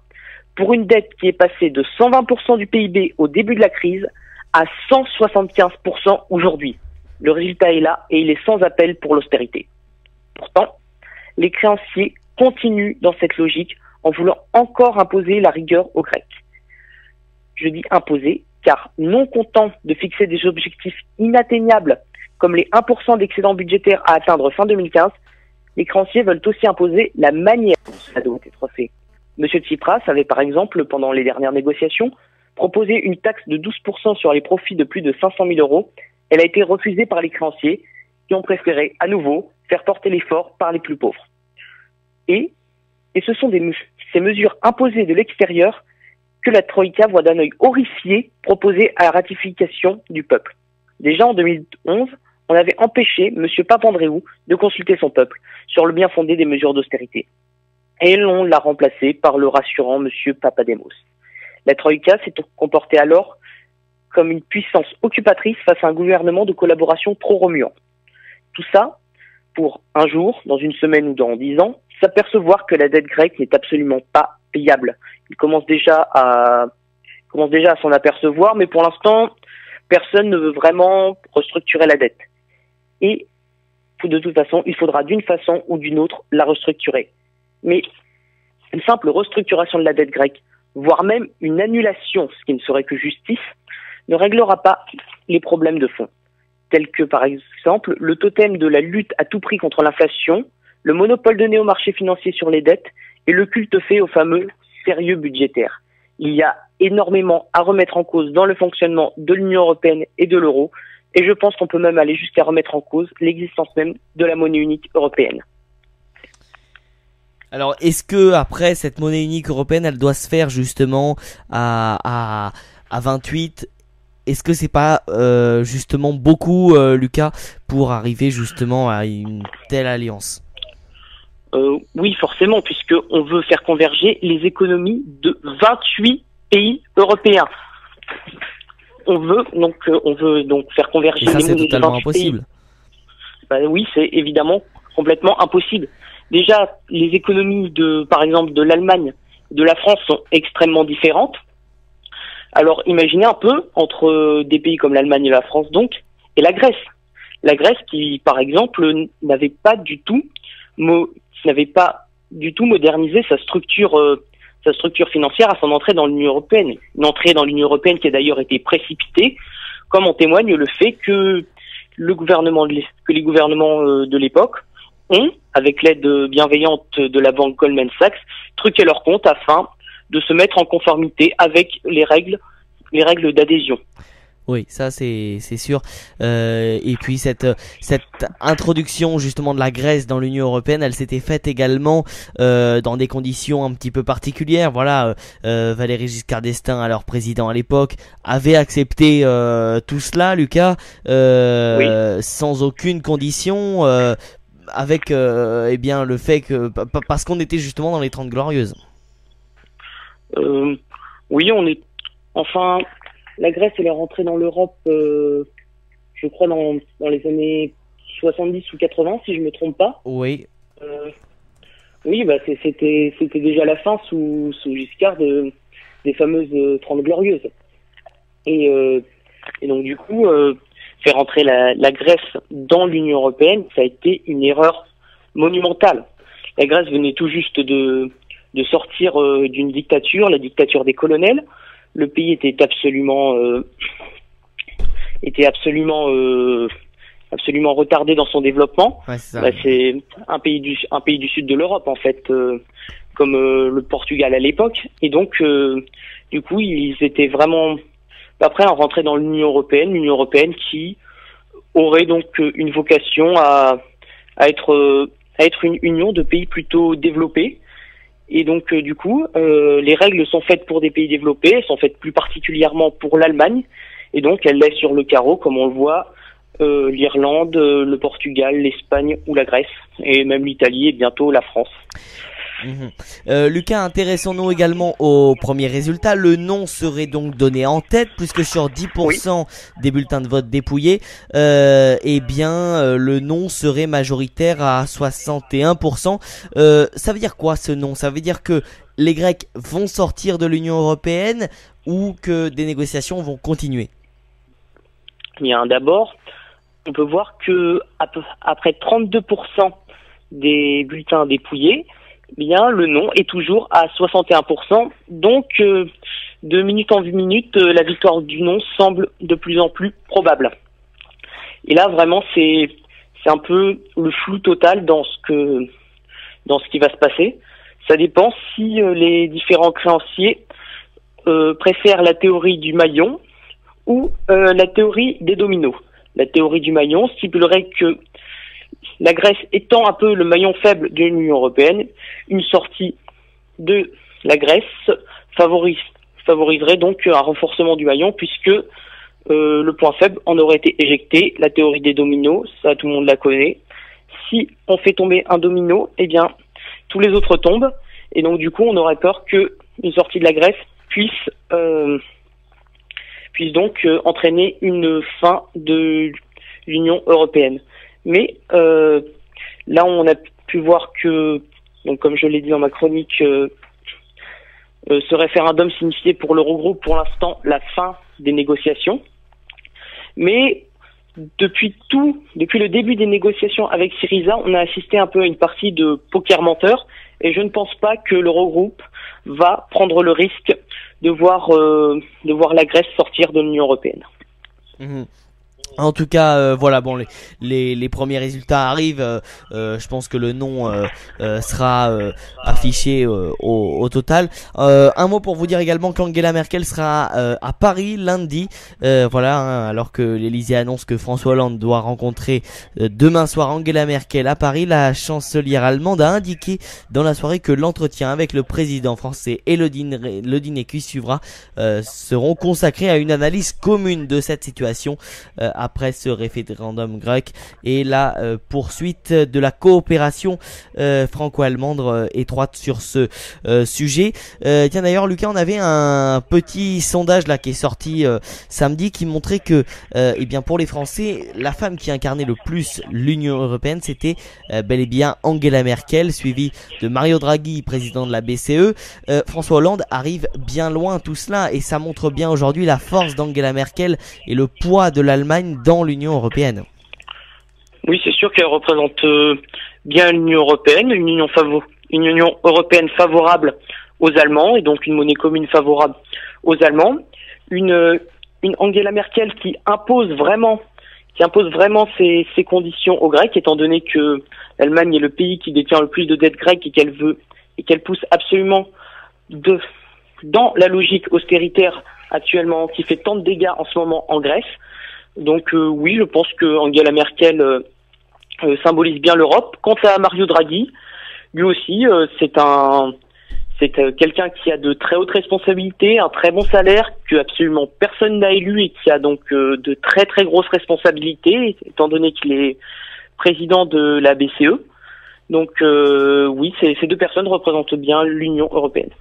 Pour une dette qui est passée de 120% du PIB au début de la crise à 175% aujourd'hui. Le résultat est là et il est sans appel pour l'austérité. Pourtant, les créanciers continuent dans cette logique en voulant encore imposer la rigueur aux Grecs. Je dis imposer, car non contents de fixer des objectifs inatteignables comme les 1% d'excédent budgétaire à atteindre fin 2015, les créanciers veulent aussi imposer la manière dont cela doit être fait. Monsieur Tsipras avait par exemple, pendant les dernières négociations, proposé une taxe de 12% sur les profits de plus de 500 000 euros. Elle a été refusée par les créanciers qui ont préféré à nouveau faire porter l'effort par les plus pauvres. Et ce sont ces mesures imposées de l'extérieur que la Troïka voit d'un œil horrifié proposées à la ratification du peuple. Déjà en 2011, on avait empêché M. Papandréou de consulter son peuple sur le bien fondé des mesures d'austérité. Et l'on l'a remplacé par le rassurant M. Papademos. La Troïka s'est comportée alors comme une puissance occupatrice face à un gouvernement de collaboration trop remuant. Tout ça pour un jour, dans une semaine ou dans 10 ans, s'apercevoir que la dette grecque n'est absolument pas payable. Il commence déjà à s'en apercevoir, mais pour l'instant, personne ne veut vraiment restructurer la dette. Et de toute façon, il faudra d'une façon ou d'une autre la restructurer. Mais une simple restructuration de la dette grecque, voire même une annulation, ce qui ne serait que justice, ne réglera pas les problèmes de fond, tels que par exemple le totem de la lutte à tout prix contre l'inflation, le monopole donné aux marchés financiers sur les dettes et le culte fait au fameux sérieux budgétaire. Il y a énormément à remettre en cause dans le fonctionnement de l'Union européenne et de l'euro, et je pense qu'on peut même aller jusqu'à remettre en cause l'existence même de la monnaie unique européenne. Alors, est-ce que après cette monnaie unique européenne, elle doit se faire justement à 28? Est-ce que c'est pas justement beaucoup, Lucas, pour arriver justement à une telle alliance? Oui, forcément, puisque on veut faire converger les économies de 28 pays européens. On veut donc faire converger et ça, les c'est monnaies de totalement 28 impossible. pays. Oui, c'est évidemment complètement impossible. Déjà, les économies par exemple, de l'Allemagne, de la France sont extrêmement différentes. Alors, imaginez un peu entre des pays comme l'Allemagne et la France, donc, et la Grèce. La Grèce qui, par exemple, n'avait pas du tout modernisé sa structure financière à son entrée dans l'Union européenne. Une entrée dans l'Union européenne qui a d'ailleurs été précipitée, comme en témoigne le fait que les gouvernements de l'époque ont, avec l'aide bienveillante de la banque Goldman Sachs, truqué leurs comptes afin de se mettre en conformité avec les règles d'adhésion. Oui, ça c'est sûr. Et puis cette introduction justement de la Grèce dans l'Union européenne, elle s'était faite également dans des conditions un petit peu particulières. Voilà, Valéry Giscard d'Estaing, alors président à l'époque, avait accepté tout cela, Lucas, oui, sans aucune condition, avec eh bien le fait que parce qu'on était justement dans les 30 glorieuses. Oui, la Grèce, elle est rentrée dans l'Europe, je crois, dans les années 70 ou 80, si je me trompe pas. Oui. Oui, c'était déjà la fin sous Giscard des fameuses 30 glorieuses. Et donc, du coup, faire rentrer la Grèce dans l'Union européenne, ça a été une erreur monumentale. La Grèce venait tout juste de sortir d'une dictature, la dictature des colonels. Le pays était absolument retardé dans son développement. Ouais, c'est un pays du sud de l'Europe en fait, comme le Portugal à l'époque. Et donc, du coup, ils étaient vraiment pas prêts à rentrer dans l'Union européenne qui aurait donc une vocation à être une union de pays plutôt développés. Et donc, du coup, les règles sont faites pour des pays développés, elles sont faites plus particulièrement pour l'Allemagne, et donc elles laissent sur le carreau, comme on le voit, l'Irlande, le Portugal, l'Espagne ou la Grèce, et même l'Italie et bientôt la France. Lucas, intéressons-nous également aux premiers résultats. Le non serait donc donné en tête, puisque sur 10% des bulletins de vote dépouillés, eh bien le non serait majoritaire à 61%. Ça veut dire quoi ce non? Ça veut dire que les Grecs vont sortir de l'Union européenne ou que des négociations vont continuer? Bien, d'abord, on peut voir que après 32% des bulletins dépouillés, bien, le non est toujours à 61%. Donc, de minute en minute, la victoire du non semble de plus en plus probable. Et là, vraiment, c'est un peu le flou total dans ce qui va se passer. Ça dépend si les différents créanciers préfèrent la théorie du maillon ou la théorie des dominos. La théorie du maillon stipulerait que la Grèce étant un peu le maillon faible de l'Union européenne, une sortie de la Grèce favoriserait donc un renforcement du maillon puisque le point faible en aurait été éjecté. La théorie des dominos, ça tout le monde la connaît. Si on fait tomber un domino, eh bien tous les autres tombent et donc du coup on aurait peur que une sortie de la Grèce puisse donc entraîner une fin de l'Union européenne. Mais là, on a pu voir que, donc comme je l'ai dit dans ma chronique, ce référendum signifiait pour l'Eurogroupe, pour l'instant, la fin des négociations. Mais depuis le début des négociations avec Syriza, on a assisté un peu à une partie de poker menteur, et je ne pense pas que l'Eurogroupe va prendre le risque de voir la Grèce sortir de l'Union européenne. En tout cas, voilà, bon, les premiers résultats arrivent. Je pense que le nom sera affiché au total. Un mot pour vous dire également qu'Angela Merkel sera à Paris lundi. Voilà, hein, alors que l'Elysée annonce que François Hollande doit rencontrer demain soir Angela Merkel à Paris. La chancelière allemande a indiqué dans la soirée que l'entretien avec le président français et le dîner qui suivra seront consacrés à une analyse commune de cette situation après ce référendum grec et la poursuite de la coopération franco-allemande étroite sur ce sujet. Tiens, d'ailleurs, Lucas, on avait un petit sondage là qui est sorti samedi qui montrait que eh bien pour les Français, la femme qui incarnait le plus l'Union européenne, c'était bel et bien Angela Merkel, suivie de Mario Draghi, président de la BCE. François Hollande arrive bien loin tout cela et ça montre bien aujourd'hui la force d'Angela Merkel et le poids de l'Allemagne dans l'Union européenne. Oui, c'est sûr qu'elle représente bien l'Union européenne, une Union européenne favorable aux Allemands et donc une monnaie commune favorable aux Allemands. Une Angela Merkel qui impose vraiment ses conditions aux Grecs, étant donné que l'Allemagne est le pays qui détient le plus de dettes grecques et qu'elle pousse absolument dans la logique austéritaire actuellement qui fait tant de dégâts en ce moment en Grèce. Donc oui, je pense que Angela Merkel symbolise bien l'Europe. Quant à Mario Draghi, lui aussi, c'est quelqu'un qui a de très hautes responsabilités, un très bon salaire, que absolument personne n'a élu et qui a donc de très très grosses responsabilités, étant donné qu'il est président de la BCE. Donc oui, ces deux personnes représentent bien l'Union européenne.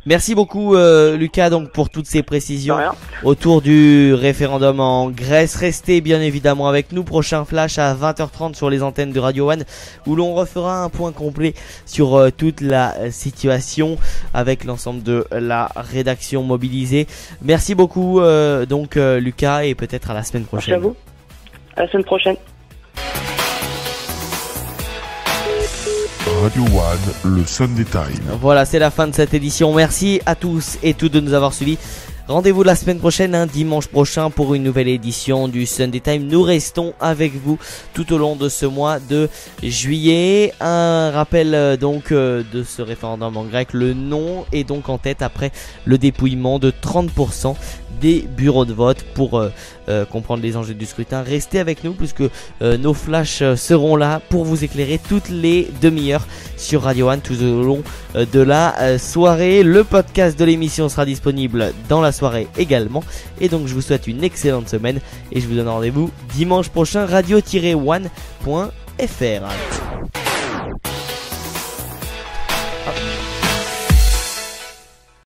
Merci beaucoup Lucas donc pour toutes ces précisions autour du référendum en Grèce. Restez bien évidemment avec nous, prochain flash à 20h30 sur les antennes de Radio One où l'on refera un point complet sur toute la situation avec l'ensemble de la rédaction mobilisée. Merci beaucoup donc Lucas et peut-être à la semaine prochaine. Merci à vous. À la semaine prochaine. Radio One, le Sunday Time. Voilà, c'est la fin de cette édition. Merci à tous et toutes de nous avoir suivis. Rendez-vous la semaine prochaine, dimanche prochain, pour une nouvelle édition du Sunday Time. Nous restons avec vous tout au long de ce mois de juillet. Un rappel donc de ce référendum en grec. Le non est donc en tête après le dépouillement de 30% des bureaux de vote. Pour comprendre les enjeux du scrutin, restez avec nous puisque nos flashs seront là pour vous éclairer toutes les demi-heures sur Radio One tout au long de la soirée. Le podcast de l'émission sera disponible dans la soirée également. Et donc je vous souhaite une excellente semaine et je vous donne rendez-vous dimanche prochain, radio-one.fr.